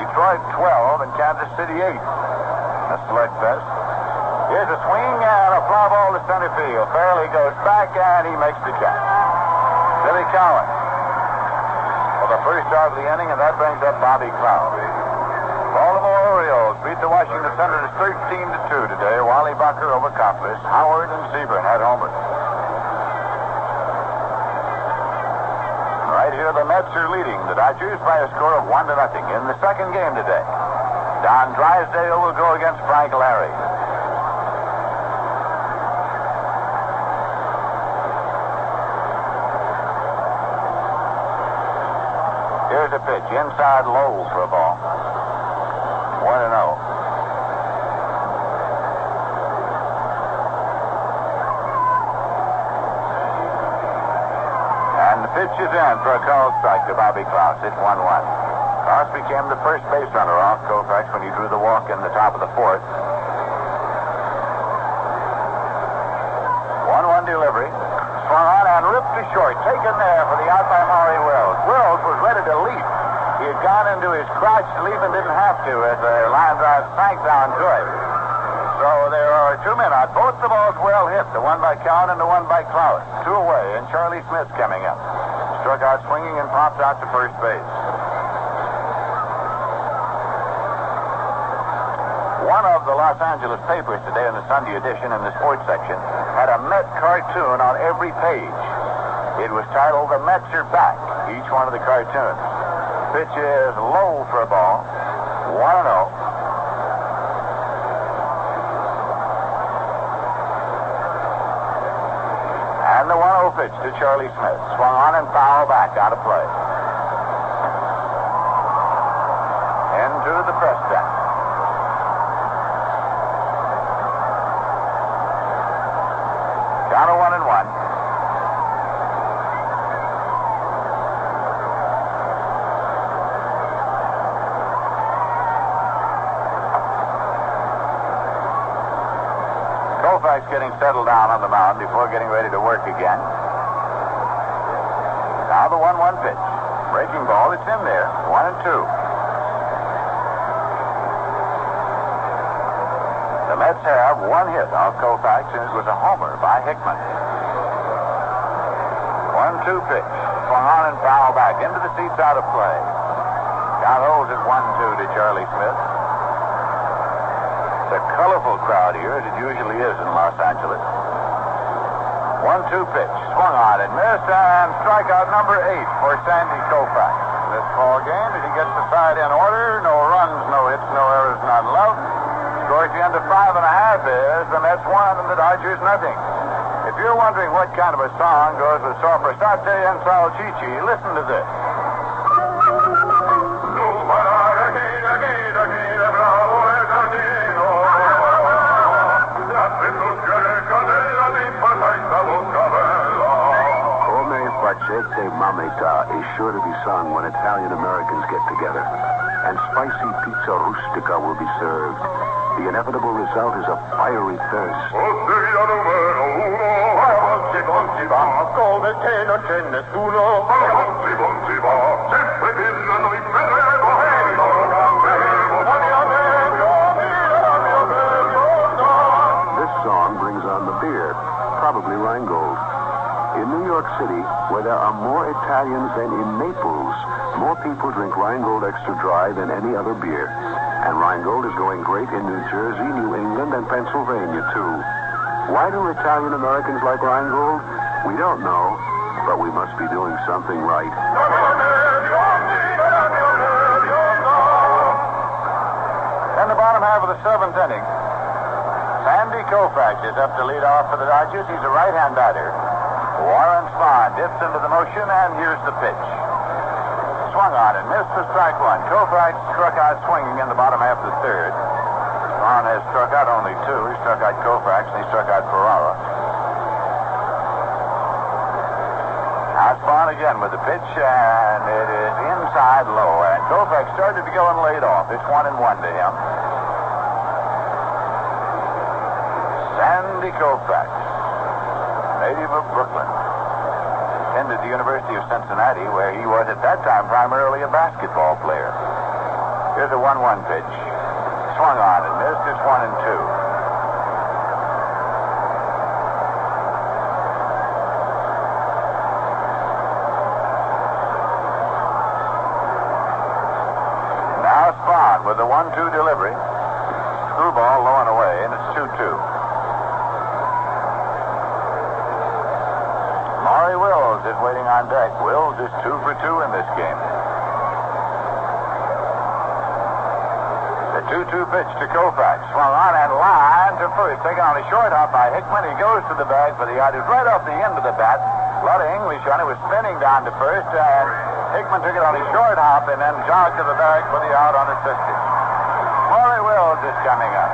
Detroit 12 and Kansas City 8. A slugfest. Here's a swing and a fly ball to center field. Fairley goes back and he makes the catch. Billy Cowan for the first out of the inning, and that brings up Bobby Cloud. Baltimore Orioles beat the Washington Senators 13-2 today. Wally Bacher over Copless. Howard and Sebring had homers. Right here, the Mets are leading the Dodgers by a score of 1-0 in the second game today. Don Drysdale will go against Frank Larry. Here's a pitch, inside low for a ball. 1-0. And the pitch is in for a called strike to Bobby Klaus. It's 1-1. Klaus became the first base runner off Koufax when he drew the walk in the top of the 4th. 1-1 delivery. Swung on and ripped to short. Taken there for the out by Maury Wills. Wills was ready to leap. He had gone into his crouch to leap and didn't have to as the line drive sank down to him. So there are 2 men out. Both the balls well hit. The one by Cowan and the one by Klaus. 2 away, and Charlie Smith coming up. Struck out swinging and popped out to first base. One of the Los Angeles papers today in the Sunday edition in the sports section had a Met cartoon on every page. It was titled "The Mets Are Back," each one of the cartoons. Pitch is low for a ball. 1-0. And the 1-0 pitch to Charlie Smith. Swung on and foul back out of play. Into the press bench. Count of 1-1. Koufax getting settled down on the mound before getting ready to work again. Now the 1-1 pitch. Breaking ball, it's in there. 1-2. The Mets have one hit off Koufax, and it was a homer by Hickman. 1-2 pitch. Swung on and foul back into the seats out of play. Count holds it 1-2 to Charlie Smith. It's a colorful crowd here, as it usually is in Los Angeles. 1-2 pitch. Swung on and missed, and strikeout number 8 for Sandy Koufax. This ball game, as he gets the side in order, no runs, no hits, no errors, none love. Score at the end of 5.5 is the Mets 1 and the Dodgers nothing. If you're wondering what kind of a song goes with Soprasate and Salchichi, listen to this. Come facete mamita is sure to be sung when Italian Americans get together, and spicy pizza rustica will be served. The inevitable result is a fiery thirst. This song brings on the beer, probably Rheingold. In New York City, where there are more Italians than in Naples, more people drink Rheingold Extra Dry than any other beer. And Rheingold is going great in New Jersey, New England, and Pennsylvania, too. Why do Italian Americans like Rheingold? We don't know, but we must be doing something right. In the bottom half of the 7th inning, Sandy Koufax is up to lead off for the Dodgers. He's a right-hand batter. Warren Spahn dips into the motion, and here's the pitch. Swung on and missed for strike 1. Koufax struck out swinging in the bottom half of the 3rd. Spahn has struck out only 2. He struck out Koufax, and he struck out Ferrara. Now Spahn again with the pitch, and it is inside low. And Koufax started to go and laid off. It's 1-1 to him. Sandy Koufax, native of Brooklyn, attended the University of Cincinnati, where he was at that time primarily a basketball player. Here's a 1-1 pitch. Swung on and missed. It's 1-2. Now Spahn with the 1-2 delivery. Screwball low and away, and it's 2-2. Maury Wills is waiting on deck. Wills is 2 for 2 in this game. The 2-2 pitch to Koufax. Swung on and line to first. Taken on a short hop by Hickman. He goes to the bag for the out. It's right off the end of the bat. A lot of English on it. Was spinning down to first. And Hickman took it on a short hop and then jogged to the bag for the out unassisted. Maury Wills is coming up.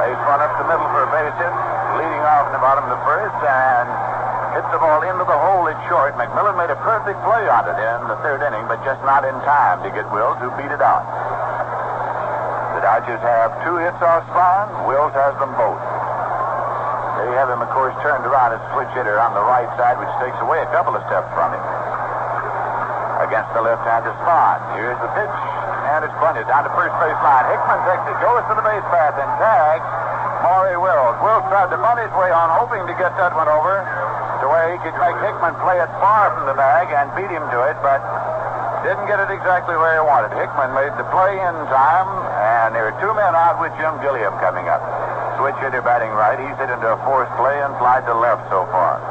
They spun up the middle for a base hit. Leading off in the bottom of the first. And hit the ball into the hole at short. McMillan made a perfect play on it in the 3rd inning, but just not in time to get Wills, who beat it out. The Dodgers have 2 hits off Spahn. Wills has them both. They have him, of course, turned around as switch hitter on the right side, which takes away a couple of steps from him. Against the left-hander Spahn. Here's the pitch, and it's bunted down to first base line. Hickman takes it, goes to the base path, and tags Maury Wills. Wills tried to bunt his way on, hoping to get that one over to where he could make Hickman play it far from the bag and beat him to it, but didn't get it exactly where he wanted. Hickman made the play in time, and there are 2 men out with Jim Gilliam coming up. Switch hitter batting right. He's hit into a forced play and flied to left so far.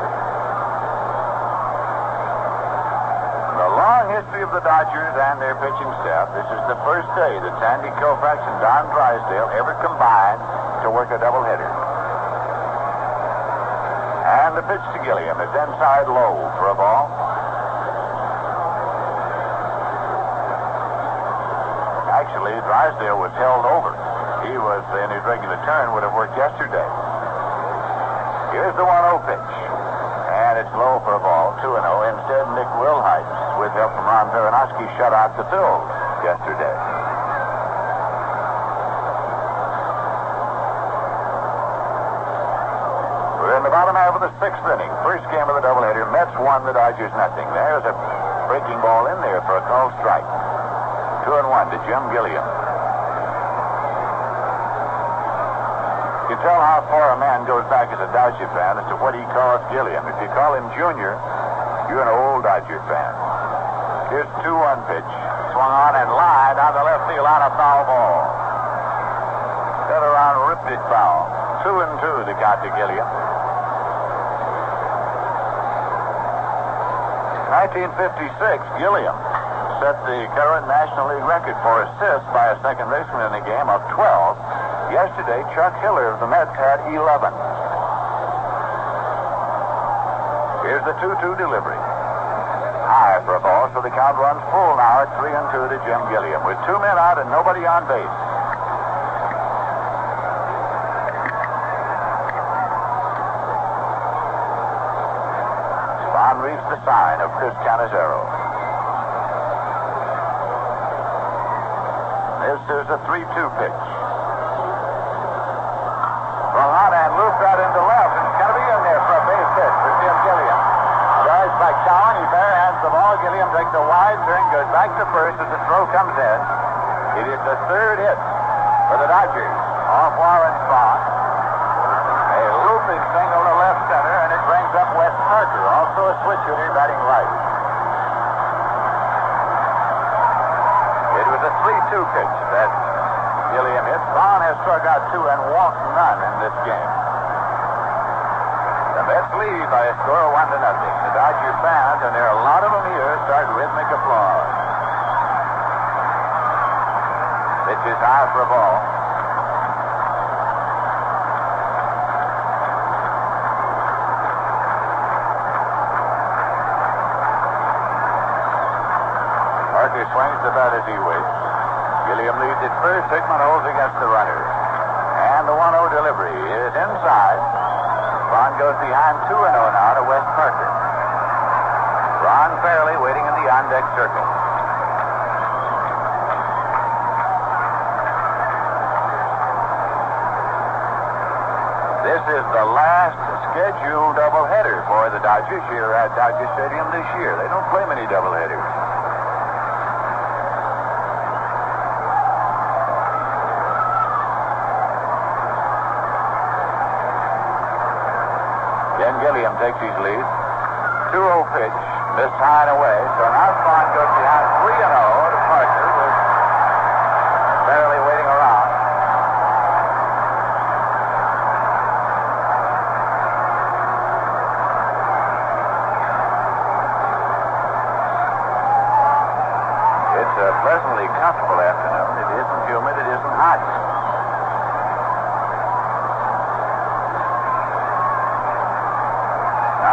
The long history of the Dodgers and their pitching staff. This is the first day that Sandy Koufax and Don Drysdale ever combined to work a doubleheader. And the pitch to Gilliam is inside low for a ball. Actually, Drysdale was held over. He was in his regular turn, would have worked yesterday. Here's the 1-0 pitch. And it's low for a ball, 2-0. Instead, Nick Wilhite, with help from Ron Baranowski, shut out the Phils yesterday. We're in the bottom half of the 6th inning. First game of the doubleheader. Mets won, the Dodgers nothing. There's a breaking ball in there for a called strike. 2-1 to Jim Gilliam. You can tell how far a man goes back as a Dodger fan as to what he calls Gilliam. If you call him Junior, you're an old Dodger fan. Here's the 2-1 pitch. Swung on and lined down the left field on a foul ball. Got around, ripped it foul. 2-2 to count to Gilliam. 1956, Gilliam set the current National League record for assists by a second baseman in a game of 12. Yesterday, Chuck Hiller of the Mets had 11. Here's the 2-2 delivery. High for a ball, so the count runs full now at 3-2 to Jim Gilliam with 2 men out and nobody on base. Spahn reads the sign of Chris Canizero. This is a 3-2 pitch. Swung on and looped out into left, and it's going to be in there for a base hit for Jim Gilliam. Drives by Cowan, he barehands the ball. Gilliam takes a wide turn, goes back to first as the throw comes in. It is the 3rd hit for the Dodgers off Warren Spahn. A looping single to left center, and it brings up Wes Parker, also a switch hitter batting right. It was a 3-2 pitch that Gilliam hit. Spahn has struck out 2 and walked none in this game. The Mets lead by a score of 1-0. The Dodger fans, and there are a lot of them here, start rhythmic applause. Pitch is high for a ball. Parker swings the bat as he waits. Gilliam leads at first. Hickman holds against the runner. And the 1-0 delivery is inside. Spahn goes behind 2-0 now to Wes Parker. Ron Fairley waiting in the on-deck circle. This is the last scheduled doubleheader for the Dodgers here at Dodger Stadium this year. They don't play many doubleheaders. Gilliam takes his lead. 2-0 pitch, missed high and away. So now Spahn goes behind 3-0 to Parker with Fairley waiting around. It's a pleasantly comfortable afternoon. It isn't humid, it isn't hot.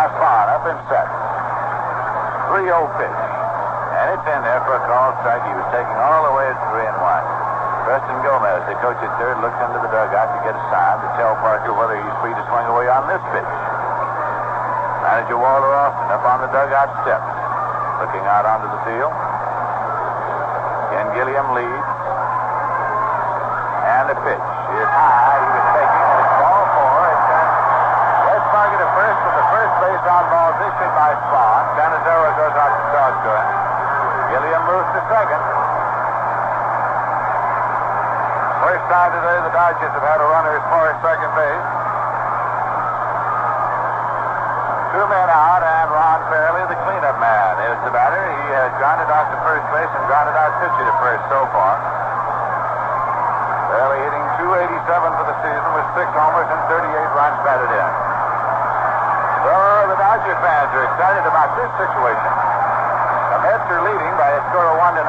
Spahn up and set. 3-0 pitch. And it's in there for a call strike. He was taking all the way at 3-1. Preston Gomez, the coach at third, looks into the dugout to get a sign to tell Parker whether he's free to swing away on this pitch. Manager Walter Austin up on the dugout steps, looking out onto the field. Ken Gilliam leads. And the pitch is high. He was taking it. It's ball 4. It's Wes Parker to first with the first base on ball issued by Spahn. Canizero goes out to talk to him. Gilliam moves to second. First time today the Dodgers have had a runner as far as second base. 2 men out, and Ron Fairley, the cleanup man, is the batter. He has grounded out to first base and grounded out pitcher to first so far. Fairley hitting .287 for the season with 6 homers and 38 runs batted in. So the Dodger fans are excited about this situation. The Mets are leading by a score of 1-0.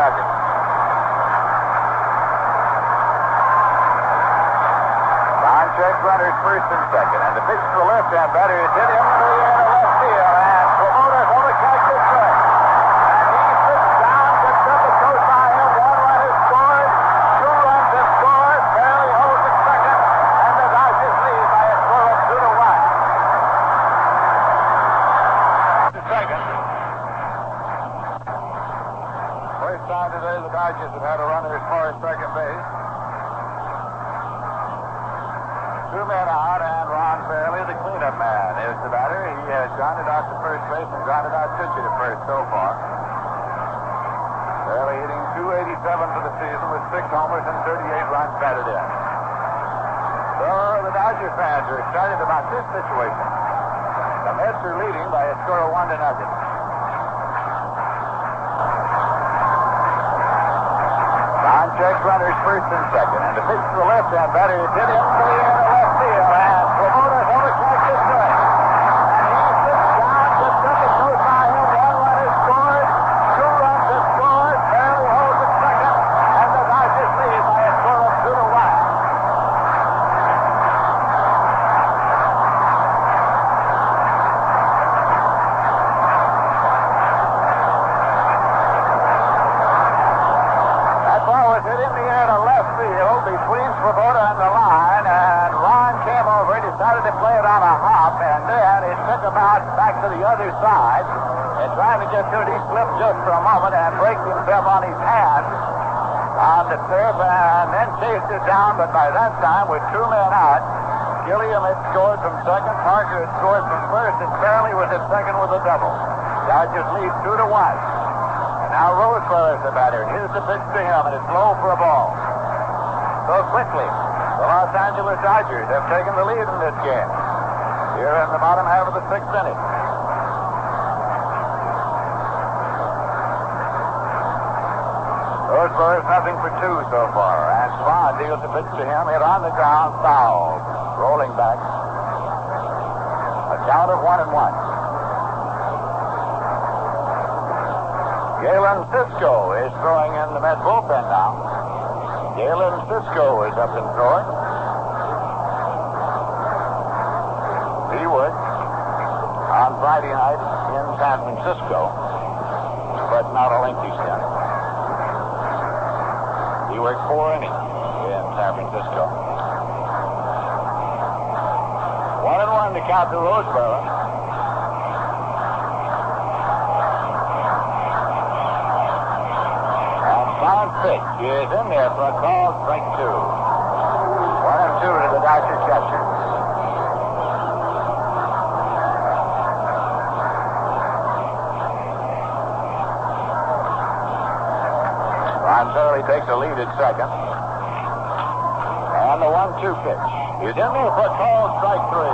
Spahn checks runners first and second. And the pitch to the left-hand batter is hit into the air to left field. And Swoboda's going to catch it straight. And he sits down, gets up and goes by him. One run is scored. Two runs have scored. Barely holds it second. And the Dodgers lead by a score of 2-1. Second. First time today the Dodgers have had a runner as far as second base. Two men out, and Ron Fairley, the cleanup man, is the batter. He has grounded out to first base and grounded out Tucci to first so far. Fairley hitting .287 for the season with 6 homers and 38 runs batted in. So the Dodger fans are excited about this situation. The Mets are leading by a score of 1-0. Don checks runners first and second, and the pitch to the left-hand batter is hit into the air to left field, and Swoboda's going to catch it straight. And he sits down, gets up and goes by him. One run is scored. Two runs have scored. Barely holds it second, and the Dodgers lead by a score of 2-1. Hit in the air to left field between Swoboda and the line, and Ron came over and decided to play it on a hop, and then he took him out back to the other side and trying to get to it. He slipped just for a moment and braked himself on his hand on the turf and then chased it down, but by that time with two men out, Gilliam had scored from second, Parker had scored from first, and Fairley was at second with a double. Dodgers lead 2-1. Now Roseboro's the batter, and here's the pitch to him, and it's low for a ball. So quickly, the Los Angeles Dodgers have taken the lead in this game. Here in the bottom half of the sixth inning. Roseboro's nothing for two so far, and Swan deals the pitch to him, hit on the ground, foul. Rolling back. A count of 1-1. Galen Cisco is throwing in the Met bullpen now. Galen Cisco is up and throwing. He would on Friday night in San Francisco, but not a lengthy stint. He worked 4 innings in San Francisco. 1-1 to count to Roseboro. Pitch is in there for a call, strike 2. 1-2 to the Dodger catcher. Ron Fairley takes the lead at second. And the 1-2 pitch is in there for a call, strike 3.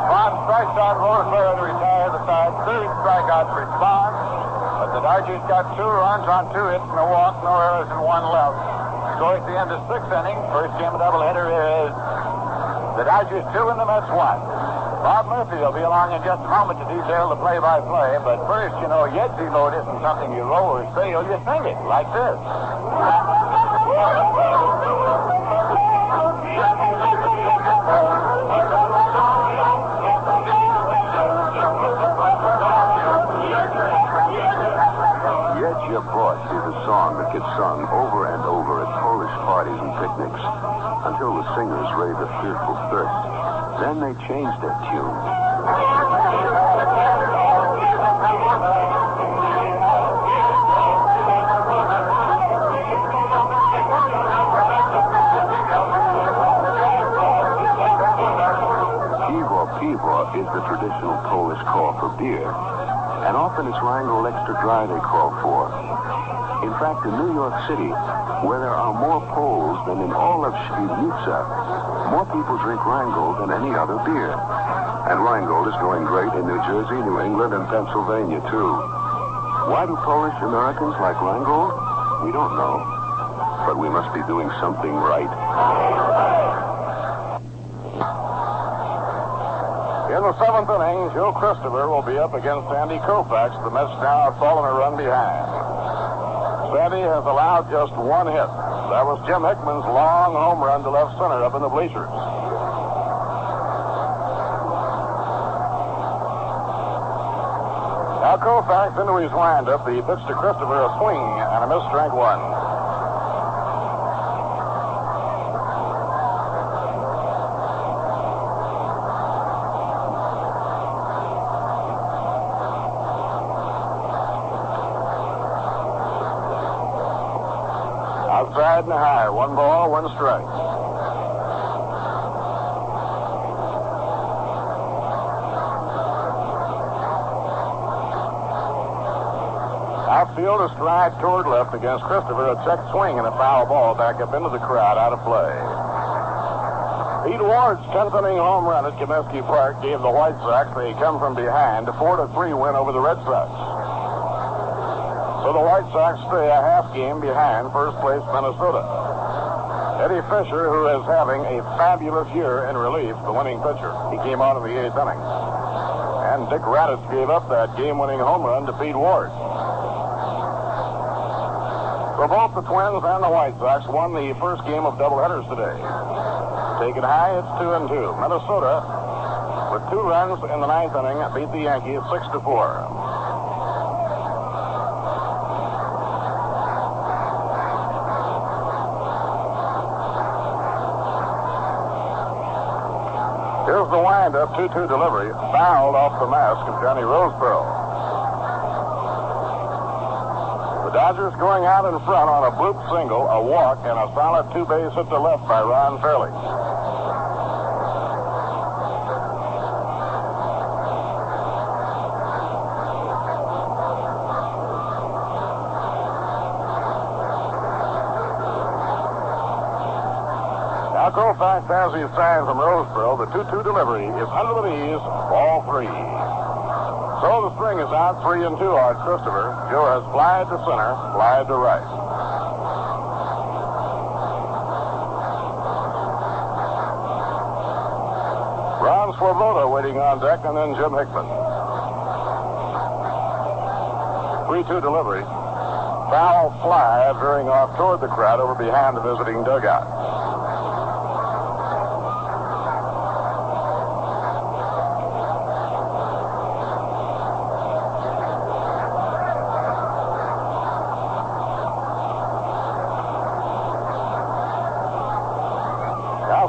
Ron strikes out Roseboro to retire the side. Third strikeout for Spahn. But the Dodgers got 2 runs on 2 hits, no walk, no errors, and 1 left. Score at the end of 6th inning. First game of doubleheader is the Dodgers 2 and the Mets 1. Bob Murphy will be along in just a moment to detail the play-by-play. But first, you know, Yedzi mode isn't something you roll or sail. You sing it like this. Your Boss is a song that gets sung over and over at Polish parties and picnics until the singers rave a fearful thirst. Then they change their tune. Piwo is the traditional Polish call for beer. And often it's Rheingold Extra Dry they call for. In fact, in New York City, where there are more Poles than in all of Świdnica, more people drink Rheingold than any other beer. And Rheingold is going great in New Jersey, New England, and Pennsylvania, too. Why do Polish Americans like Rheingold? We don't know. But we must be doing something right. In the 7th inning, Joe Christopher will be up against Sandy Koufax. The Mets now have fallen a run behind. Sandy has allowed just 1 hit. That was Jim Hickman's long home run to left center up in the bleachers. Now Koufax into his windup. The pitch to Christopher, a swing and a miss, strike one. Outside and high. 1 ball, 1 strike. Outfield a stride toward left against Christopher. A check swing and a foul ball back up into the crowd, out of play. Pete Ward's 10th inning home run at Comiskey Park gave the White Sox, they come from behind, a 4-3 win over the Red Sox. So the White Sox stay a half game behind first place Minnesota. Eddie Fisher, who is having a fabulous year in relief, the winning pitcher. He came out in the 8th inning. And Dick Raditz gave up that game-winning home run to Pete Ward. So both the Twins and the White Sox won the first game of doubleheaders today. Taken high, it's 2-2. Minnesota, with 2 runs in the 9th inning, beat the Yankees 6-4. Here's the windup, 2-2 delivery, fouled off the mask of Johnny Roseboro. The Dodgers going out in front on a bloop single, a walk, and a solid 2-base hit to left by Ron Fairley. Now Koufax has his sign from Roseboro. The 2-2 delivery is under the knees, ball 3. So the string is out, 3-2 on Christopher. Joe has flied to center, flied to right. Ron Swoboda waiting on deck, and then Jim Hickman. 3-2 delivery. Foul fly veering off toward the crowd over behind the visiting dugout.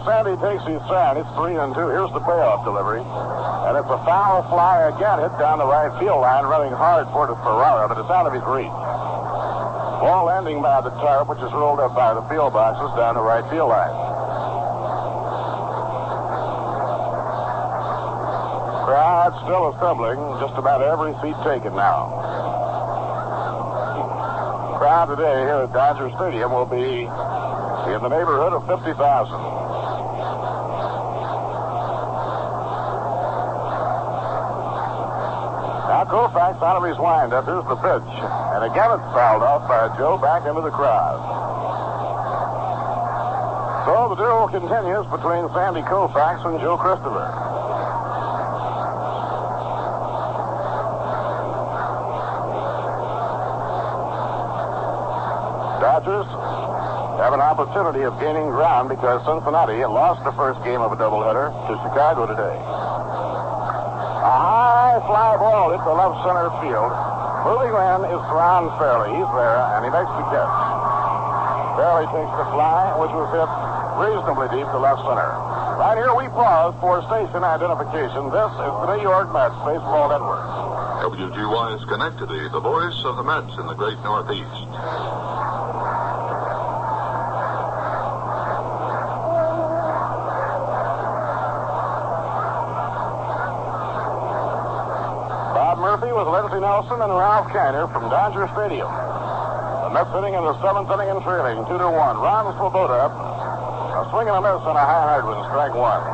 Sandy takes his sign. It's 3-2. Here's the payoff delivery. And it's a foul fly again, hit down the right field line, running hard toward the Ferrara, but it's out of his reach. Ball landing by the tarp, which is rolled up by the field boxes down the right field line. Crowd still assembling. Just about every seat taken now. Crowd today here at Dodger Stadium will be in the neighborhood of 50,000. Now Koufax out of his windup. Here's the pitch. And again it's fouled off by Joe back into the crowd. So the duel continues between Sandy Koufax and Joe Christopher. Dodgers have an opportunity of gaining ground because Cincinnati lost the first game of a doubleheader to Chicago today. A high fly ball hit the left center field. Moving in is Ron Fairley. He's there, and he makes the catch. Fairley takes the fly, which was hit reasonably deep to left center. Right here we pause for station identification. This is the New York Mets Baseball Network. WGY Schenectady, the voice of the Mets in the great Northeast. Murphy with Lindsey Nelson and Ralph Kiner from Dodger Stadium. The Mets sitting in the 7th inning and trailing 2-1. Ron Swoboda up. A swing and a miss and a high hard one, strike one.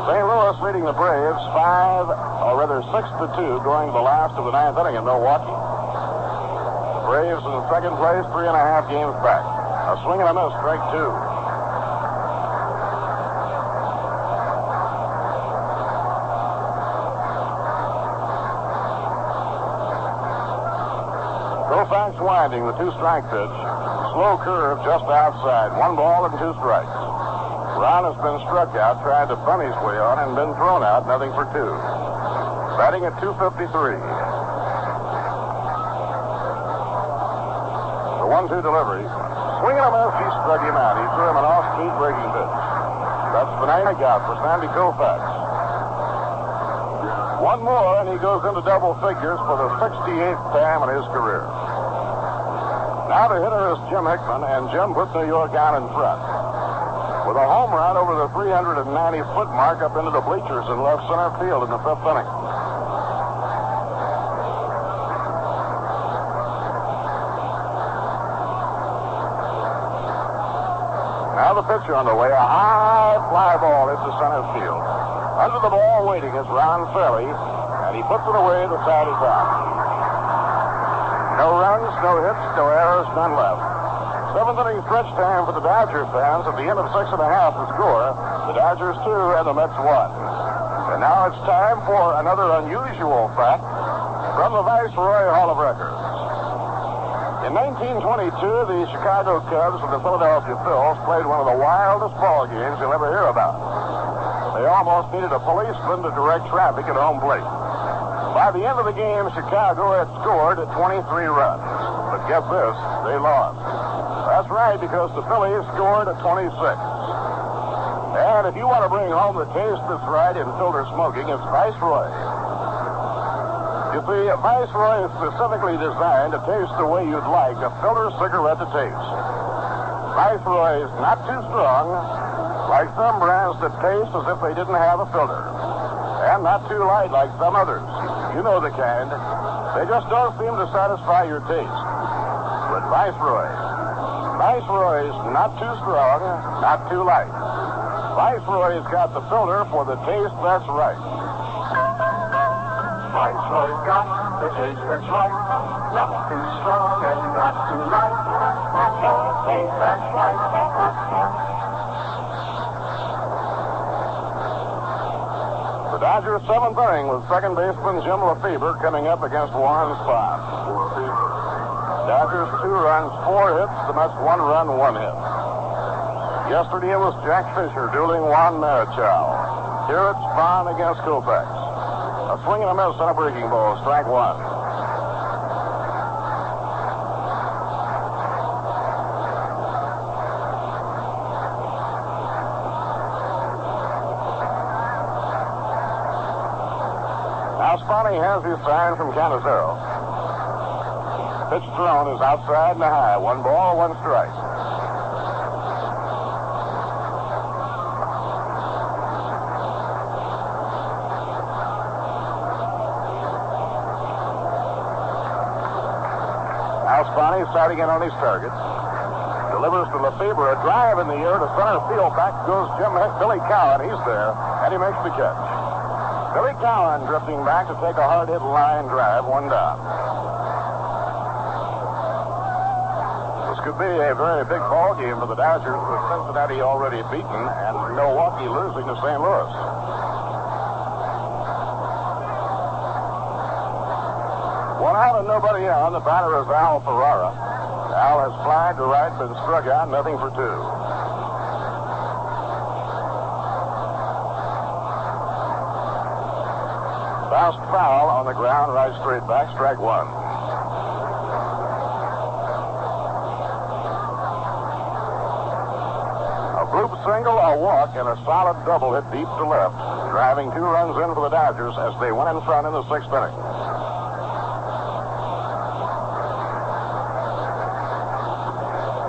St. Louis leading the Braves 6-2 going to the last of the 9th inning in Milwaukee. Braves in second place, 3.5 games back. A swing and a miss, strike two. Koufax winding the 2-strike pitch. Slow curve just outside. 1 ball and 2 strikes. Ron has been struck out, tried to bunt his way on, and been thrown out, nothing for 2. batting at .253. The 1-2 delivery. Swinging a miss, he struck him out. He threw him an off-speed breaking pitch. That's the 9th out for Sandy Koufax. One more, and he goes into double figures for the 68th time in his career. Now the hitter is Jim Hickman, and Jim puts New York out in front. With a home run over the 390-foot mark up into the bleachers in left center field in the 5th inning. Now the pitcher on the way, a high fly ball into center field. Under the ball waiting is Ron Fairley, and he puts it away the side is out. No runs, no hits, no errors, none left. 7th inning stretch time for the Dodger fans. At the end of 6.5 the score, the Dodgers 2 and the Mets 1. And now it's time for another unusual fact from the Viceroy Hall of Records. In 1922, the Chicago Cubs and the Philadelphia Phils played one of the wildest ball games you'll ever hear about. They almost needed a policeman to direct traffic at home plate. By the end of the game, Chicago had scored 23 runs. But get this, they lost. That's right, because the Phillies scored 26. And if you want to bring home the taste that's right in filter smoking, it's Viceroy. You see, Viceroy is specifically designed to taste the way you'd like a filter cigarette to taste. Viceroy is not too strong, like some brands that taste as if they didn't have a filter. And not too light like some others. You know the kind. They just don't seem to satisfy your taste. But Viceroy's not too strong, not too light. Viceroy's got the filter for the taste that's right. Viceroy's got the taste that's right. Not too strong and not too light. The taste that's right. The Dodgers' 7th inning with second baseman Jim Lefebvre coming up against Warren Spahn. Dodgers 2 runs, 4 hits. The Mets 1 run, 1 hit. Yesterday it was Jack Fisher dueling Juan Marichal. Here it's Spahn against Koufax. A swing and a miss on a breaking ball, strike 1. Now Spahn has his sign from Canizero. Pitch thrown is outside and high. 1 ball, 1 strike. Now Spahn starting in on his target. Delivers to Lefebvre, a drive in the air to center field. Back goes Billy Cowan. He's there, and he makes the catch. Billy Cowan drifting back to take a hard-hit line drive, 1 down. Could be a very big ball game for the Dodgers with Cincinnati already beaten and Milwaukee losing to St. Louis. One out and nobody on. The batter is Al Ferrara. Al has flied to right, been struck out, nothing for 2. Bounced foul on the ground, right straight back, strike 1. Bloop single, a walk, and a solid double hit deep to left, driving 2 runs in for the Dodgers as they went in front in the 6th inning.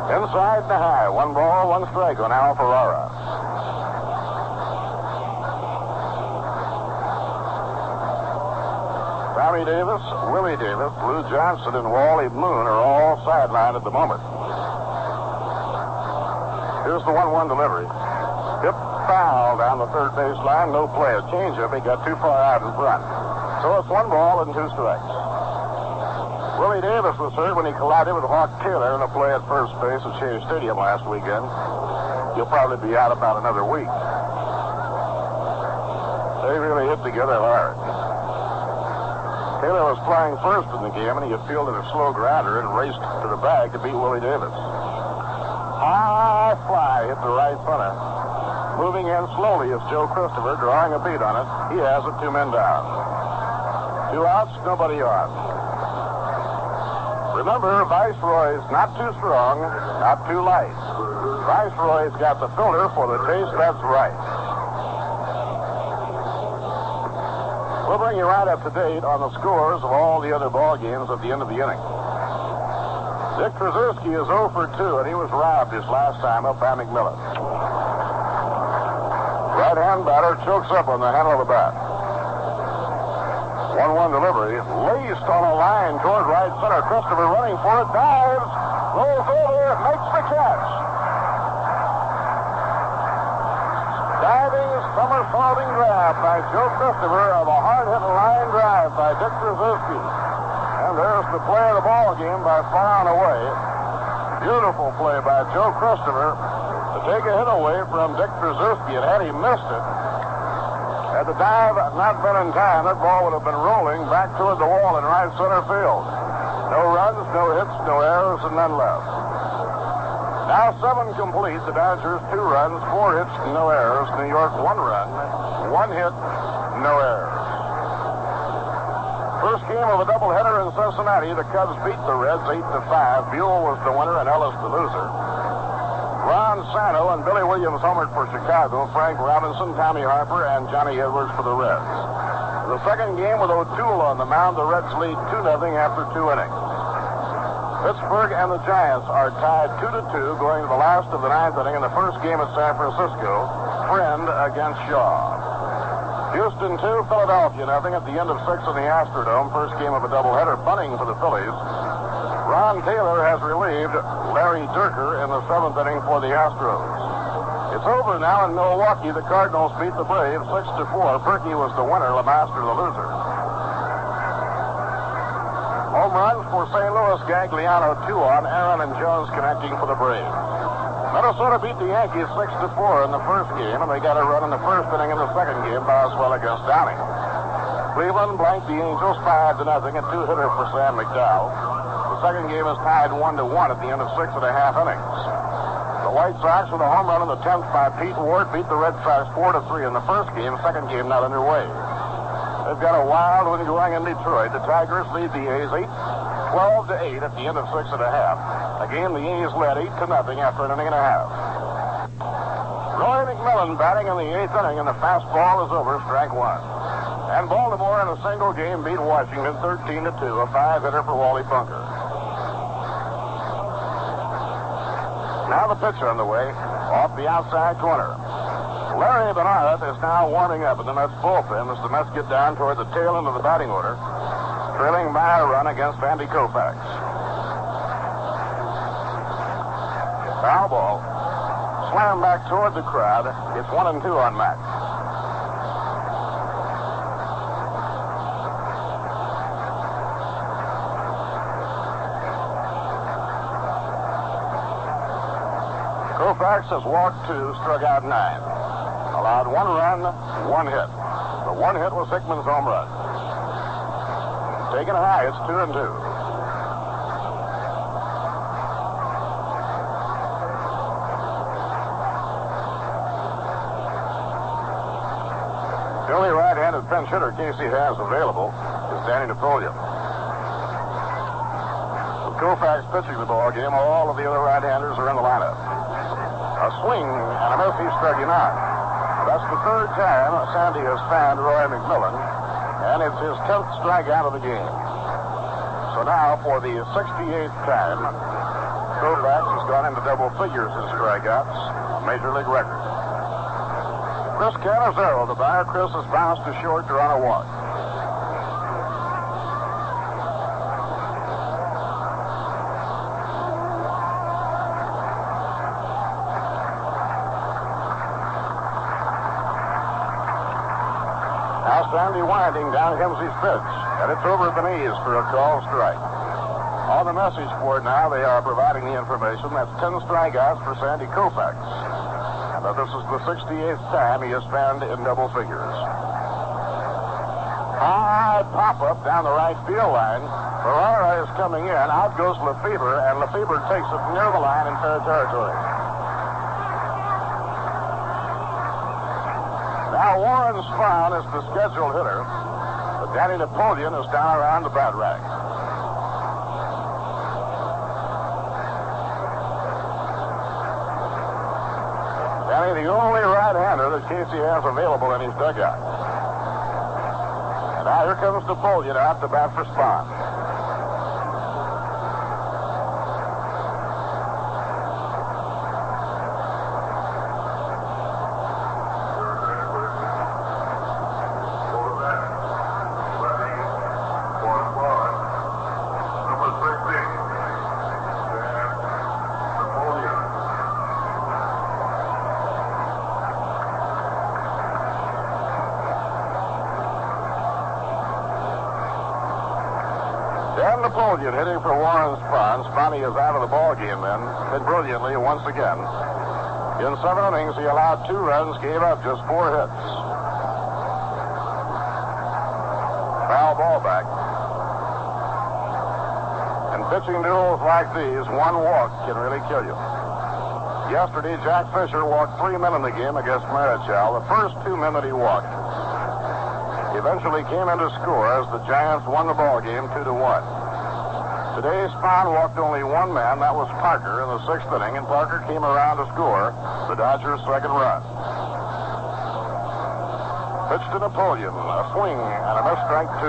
Inside the high, 1 ball, 1 strike on Al Ferrara. Tommy Davis, Willie Davis, Lou Johnson, and Wally Moon are all sidelined at the moment. Here's the 1-1 delivery. Hit foul down the third baseline. No play. A changeup. He got too far out in front. So it's 1 ball and 2 strikes. Willie Davis was hurt when he collided with Hawk Taylor in a play at first base at Shea Stadium last weekend. He'll probably be out about another week. They really hit together hard. Taylor was flying first in the game, and he had fielded a slow grounder and raced to the bag to beat Willie Davis. High fly hit the right center. Moving in slowly is Joe Christopher, drawing a beat on it. He has it, 2 men down. 2 outs, nobody on. Remember, Viceroy's not too strong, not too light. Viceroy's got the filter for the taste that's right. We'll bring you right up to date on the scores of all the other ball games at the end of the inning. Dick Trzeski is 0 for 2, and he was robbed his last time up by McMillan. Right-hand batter chokes up on the handle of the bat. 1-1 delivery, laced on a line toward right center. Christopher running for it, dives, rolls over, makes the catch. Diving, somersaulting grab by Joe Christopher of a hard-hit line drive by Dick Trzeski. And there's the play of the ball game by far and away. Beautiful play by Joe Christopher to take a hit away from Dick Trzeski. And had he missed it, had the dive not been in time, that ball would have been rolling back toward the wall in right center field. No runs, no hits, no errors, and none left. Now 7 complete. The Dodgers 2 runs, 4 hits, no errors. New York 1 run, 1 hit, no errors. First game of a doubleheader in Cincinnati. The Cubs beat the Reds 8-5. Buell was the winner and Ellis the loser. Ron Santo and Billy Williams homered for Chicago. Frank Robinson, Tommy Harper, and Johnny Edwards for the Reds. The second game with O'Toole on the mound, the Reds lead 2-0 after 2 innings. Pittsburgh and the Giants are tied 2-2 going to the last of the 9th inning in the first game at San Francisco. Friend against Shaw. Houston 2, Philadelphia 0 at the end of 6 in the Astrodome. First game of a doubleheader, bunting for the Phillies. Ron Taylor has relieved Larry Dierker in the 7th inning for the Astros. It's over now in Milwaukee. The Cardinals beat the Braves 6-4. Perky was the winner, LeMaster the loser. Home runs for St. Louis, Gagliano 2 on, Aaron and Jones connecting for the Braves. Minnesota beat the Yankees 6-4 in the first game, and they got a run in the first inning in the second game, Boswell against Downing. Cleveland blanked the Angels 5-0, a 2-hitter for Sam McDowell. The second game is tied 1-1 at the end of 6.5 innings. The White Sox with a home run in the 10th by Pete Ward beat the Red Sox 4-3 in the first game, second game not underway. They've got a wild one going in Detroit. The Tigers lead the A's 12-8 at the end of 6.5. A game the A's led 8-0 after an inning and a half. Roy McMillan batting in the 8th inning, and the fastball is over, strike 1. And Baltimore in a single game beat Washington 13-2, a 5-hitter for Wally Bunker. Now the pitch on the way, off the outside corner. Larry Bernard is now warming up in the Mets bullpen as the Mets get down toward the tail end of the batting order, trailing by a run against Andy Koufax. Foul ball. Slam back toward the crowd. It's 1-2 on Max. Koufax has walked 2, struck out 9. Allowed 1 run, 1 hit. The 1 hit was Hickman's home run. Taken high, it's 2-2. The only right-handed pinch hitter Casey has available is Danny Napoleon. With Koufax pitching the ball game, all of the other right-handers are in the lineup. A swing and a miss, he struck him out. That's the 3rd time Sandy has found Roy McMillan, and it's his 10th strikeout of the game. So now, for the 68th time, Koufax has gone into double figures in strikeouts, a major league record. Chris Canizero, the batter. Chris has bounced to short to run a walk. Now Sandy winding down Hemsley's pitch, and it's over at the knees for a called strike. On the message board now, they are providing the information. That's 10 strikeouts for Sandy Koufax. Now, this is the 68th time he has found in double figures. High pop-up down the right field line. Ferrara is coming in. Out goes Lefebvre, and Lefebvre takes it near the line in fair territory. Now, Warren Spahn is the scheduled hitter. The Danny Napoleon is down around the bat rack. Danny, the only right-hander that Casey has available in his dugout. And now here comes Napoleon out to bat for Spahn. Dan Napoleon hitting for Warren Spahn. Spahny is out of the ball game then. Hit brilliantly once again. In 7 innings, he allowed 2 runs, gave up just 4 hits. Foul ball back. And pitching duels like these, 1 walk can really kill you. Yesterday, Jack Fisher walked 3 men in the game against Marichal. The first 2 men that he walked eventually came in to score as the Giants won the ball game 2-1. Today, Spahn walked only 1 man. That was Parker in the 6th inning, and Parker came around to score the Dodgers' 2nd run. Pitch to Napoleon, a swing and a miss, strike 2.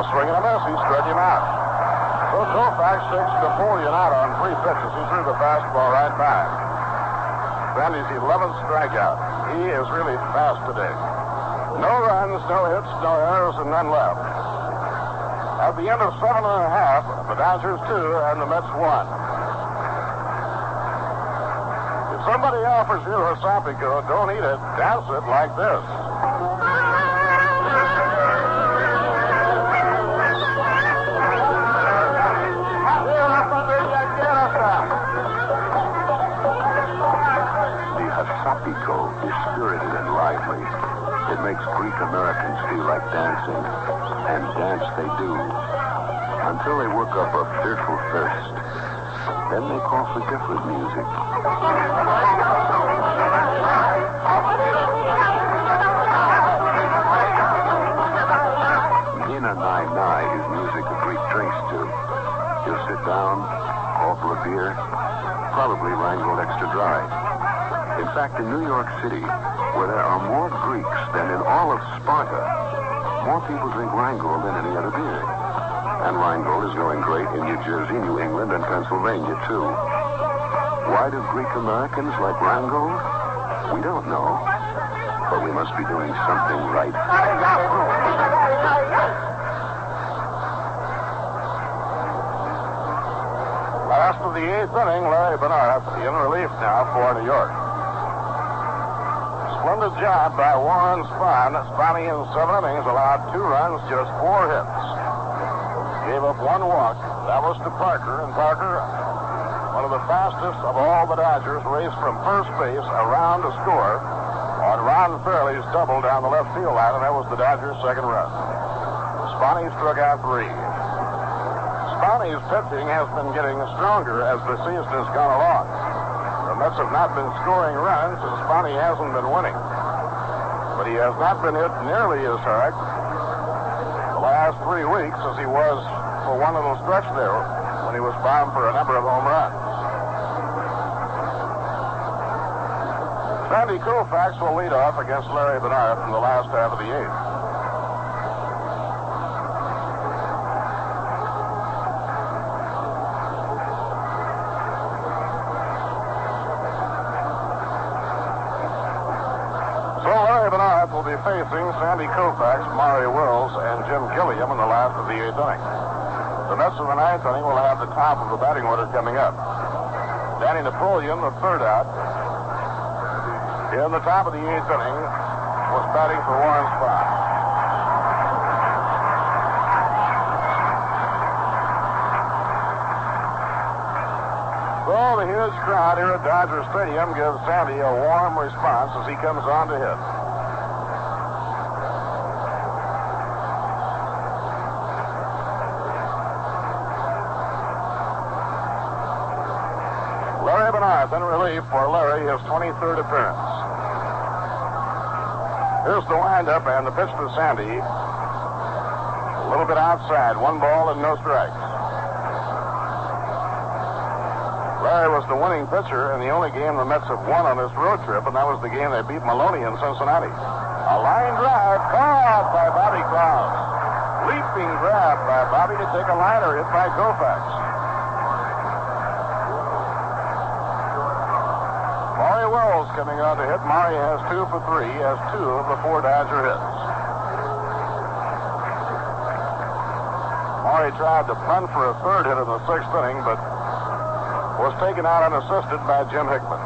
A swing and a miss. He struck him out. So Koufax takes Napoleon out on 3 pitches. He threw the fastball right by him. Sandy's 11th strikeout. He is really fast today. No runs, no hits, no errors, and none left. At the end of 7 1/2, the Dodgers 2 and the Mets 1. If somebody offers you a Sapico, don't eat it. Dance it like this. Sapico is spirited and lively. It makes Greek Americans feel like dancing, and dance they do, until they work up a fearful thirst. Then they call for different music. Nina Nai Nai is music the Greek drinks to. He'll sit down, call for a beer, probably Rheingold Extra Dry. In fact, in New York City, where there are more Greeks than in all of Sparta, more people drink Rheingold than any other beer. And Rheingold is going great in New Jersey, New England, and Pennsylvania, too. Why do Greek Americans like Rheingold? We don't know, but we must be doing something right. Last of the 8th inning, Larry Bernard in relief now for New York. Splendid job by Warren Spahn. Spahny in 7 innings allowed 2 runs, just 4 hits. Gave up 1 walk. That was to Parker, and Parker, one of the fastest of all the Dodgers, raced from first base around to score on Ron Fairley's double down the left field line, and that was the Dodgers' 2nd run. Spahny struck out 3. Spahny's pitching has been getting stronger as the season has gone along. The Mets have not been scoring runs, and Spahny hasn't been winning. But he has not been hit nearly as hard the last 3 weeks as he was for one little stretch there when he was bound for a number of home runs. Sandy Koufax will lead off against Larry Bernard in the last half of the 8th. Will be facing Sandy Koufax, Maury Wills, and Jim Gilliam in the last of the 8th inning. The Mets in the 9th inning will have the top of the batting order coming up. Danny Napoleon, the 3rd out, in the top of the 8th inning, was batting for Warren Spahn. So the huge crowd here at Dodger Stadium gives Sandy a warm response as he comes on to hit. Bernhardt in relief for Larry, his 23rd appearance. Here's the windup and the pitch to Sandy. A little bit outside. 1 ball and no strikes. Larry was the winning pitcher in the only game the Mets have won on this road trip, and that was the game they beat Maloney in Cincinnati. A line drive caught by Bobby Klaus. Leaping grab by Bobby to take a liner hit by Koufax. Maury Wells coming on to hit. Maury has 2 for 3. He has 2 of the 4 Dodger hits. Maury tried to punt for a 3rd hit in the 6th inning, but was taken out unassisted by Jim Hickman.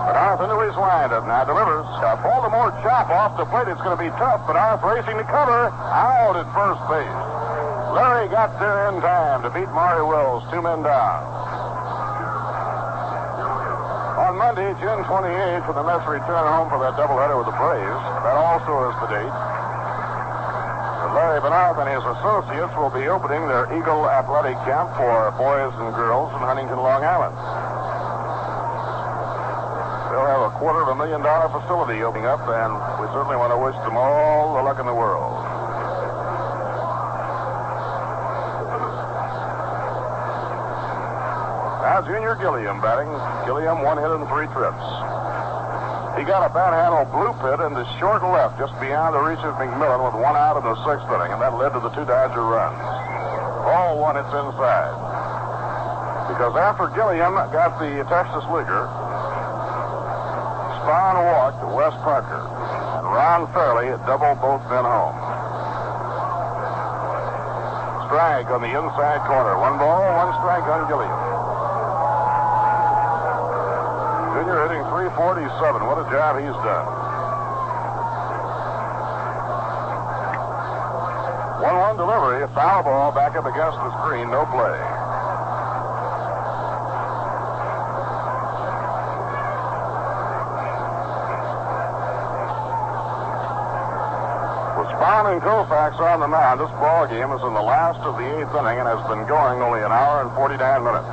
Bernhardt into his windup. Now delivers. Baltimore chop off the plate. It's going to be tough. Bernhardt racing to cover. Out at first base. Larry got there in time to beat Maury Wells. 2 men down. On Monday, June 28th, when the Mets return home for that doubleheader with the Braves, that also is the date. Larry Bernhardt and his associates will be opening their Eagle Athletic Camp for boys and girls in Huntington, Long Island. They'll have a $250,000 facility opening up, and we certainly want to wish them all the luck in the world. Now Junior Gilliam batting. Gilliam 1 hit and 3 trips. He got a bat-handle blue pit into short left, just beyond the reach of McMillan, with 1 out in the 6th inning, and that led to the 2 Dodger runs. All 1 hits inside. Because after Gilliam got the Texas leaguer, Spahn walked Wes Parker, and Ron Fairley doubled both men home. Strike on the inside corner. 1 ball, 1 strike on Gilliam. Junior hitting .347. What a job he's done. 1-1 delivery. Foul ball back up against the screen. No play. With Spahn and Koufax on the mound, this ball game is in the last of the 8th inning and has been going only 1 hour and 49 minutes.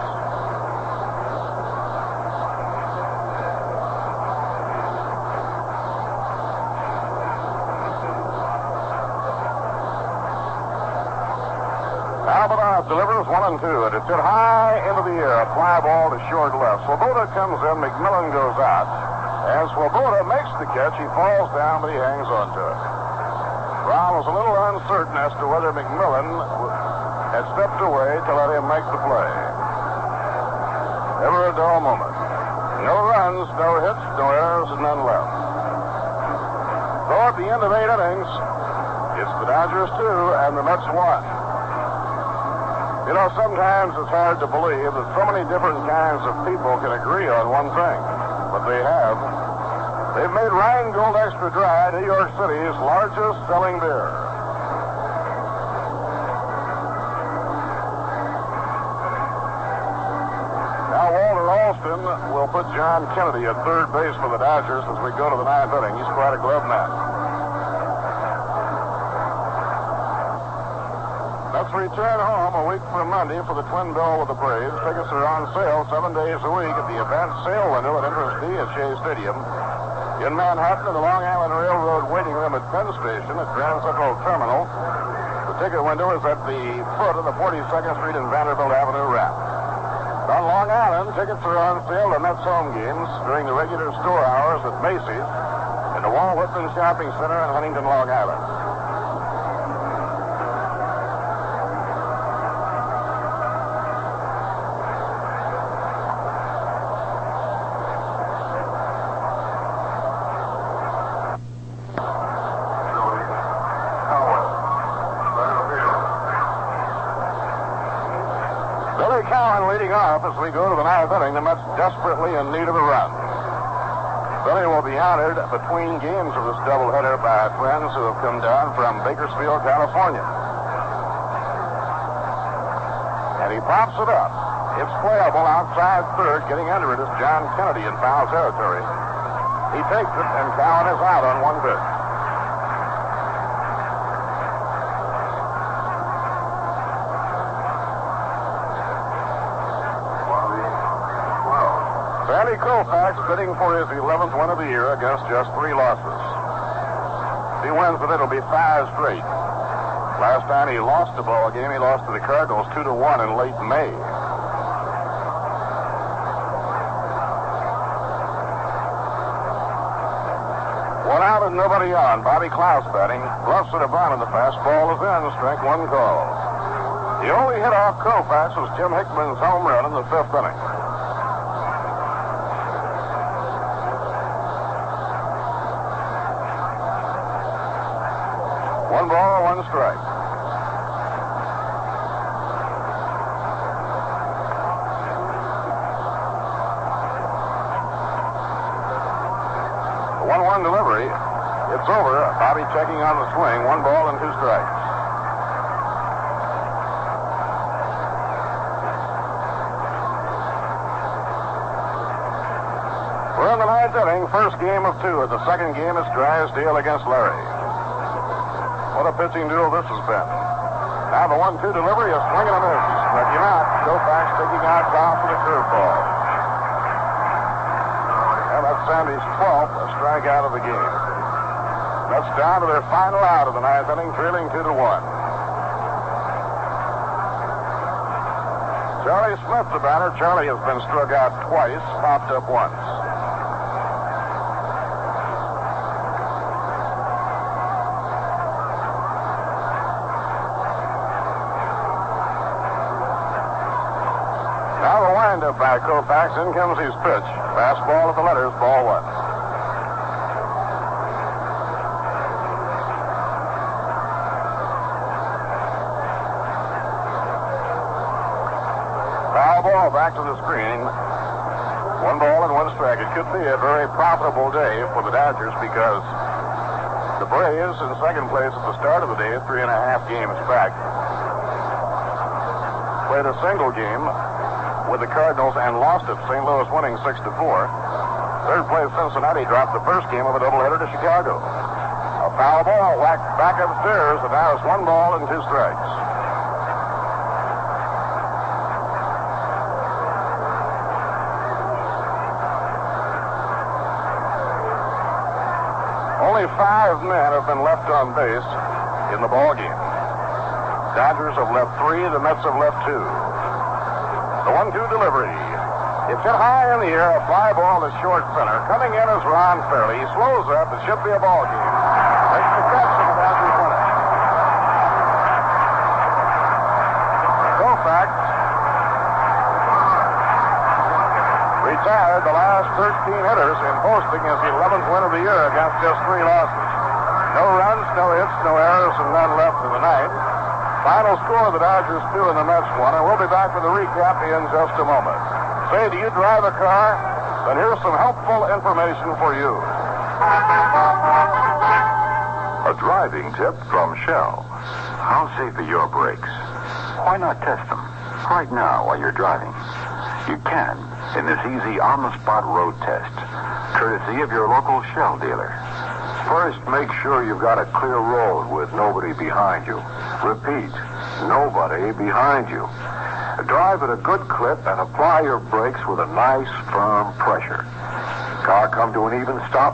Delivers 1 and 2, and it's hit high into the air. A fly ball to short left. Swoboda comes in. McMillan goes out. As Swoboda makes the catch, he falls down, but he hangs on to it. Brown was a little uncertain as to whether McMillan had stepped away to let him make the play. Ever a dull moment. No runs, no hits, no errors, and none left. So at the end of 8 innings, it's the Dodgers 2 and the Mets 1. You know, sometimes it's hard to believe that so many different kinds of people can agree on one thing. But they have. They've made Rheingold Extra Dry New York City's largest selling beer. Now Walter Alston will put John Kennedy at 3rd base for the Dodgers as we go to the 9th inning. He's quite a glove man. Let's return home a week from Monday for the twin bill with the Braves. Tickets are on sale 7 days a week at the advance sale window at Entrance D at Shea Stadium. In Manhattan, in the Long Island Railroad waiting room at Penn Station at Grand Central Terminal. The ticket window is at the foot of the 42nd Street and Vanderbilt Avenue ramp. On Long Island, tickets are on sale to Mets home games during the regular store hours at Macy's in the Walt Whitman Shopping Center in Huntington, Long Island. Leading off as we go to the 9th inning, the Mets desperately in need of a run. Billy will be honored between games of this doubleheader by friends who have come down from Bakersfield, California. And he pops it up. It's playable outside 3rd. Getting under it is John Kennedy in foul territory. He takes it, and Cowan is out on 1 pitch. Koufax bidding for his 11th win of the year against just 3 losses. If he wins it, it'll be 5 straight. Last time he lost a ball game, he lost to the Cardinals 2-1 in late May. One out and nobody on. Bobby Klaus batting. Bluffs at a bunt, and the fastball is in. Strike 1 call. The only hit off Koufax was Jim Hickman's home run in the 5th inning. One ball, 1 strike. The 1-1 delivery. It's over. Bobby checking on the swing. 1 ball and 2 strikes. We're in the 9th inning. First game of 2. The second game is Drysdale against Larry. What a pitching duel this has been. Now the 1-2 delivery, a swing and a miss. But you're not. Koufax taking out top for the curveball. And that's Sandy's 12th strikeout of the game. That's down to their final out of the 9th inning, trailing 2-1. Charlie Smith, the batter. Charlie has been struck out twice, popped up once. Up by Koufax. In comes his pitch. Fastball at the letters, ball 1. Foul ball back to the screen. 1 ball and 1 strike. It could be a very profitable day for the Dodgers because the Braves in second place at the start of the day, 3.5 games back, played a single game with the Cardinals and lost it. St. Louis winning 6-4. Third place Cincinnati dropped the first game of a doubleheader to Chicago. A foul ball whacked back upstairs, and now it's 1 ball and 2 strikes. Only 5 men have been left on base in the ball game. Dodgers have left 3, the Mets have left 2. The 1-2 delivery. It's hit high in the air, a fly ball to short center. Coming in is Ron Fairley. He slows up. It should be a ball game. Makes the catch and the Dodgers win it. Koufax retired the last 13 hitters in posting his 11th win of the year against just 3 losses. No runs, no hits, no errors, and none left in the 9th. Final score, the Dodgers 2 and the Mets 1, and we'll be back with a recap in just a moment. Say, do you drive a car? Then here's some helpful information for you. A driving tip from Shell. How safe are your brakes? Why not test them right now while you're driving? You can in this easy on-the-spot road test, courtesy of your local Shell dealer. First, make sure you've got a clear road with nobody behind you. Repeat, nobody behind you. Drive at a good clip and apply your brakes with a nice, firm pressure. Car come to an even stop,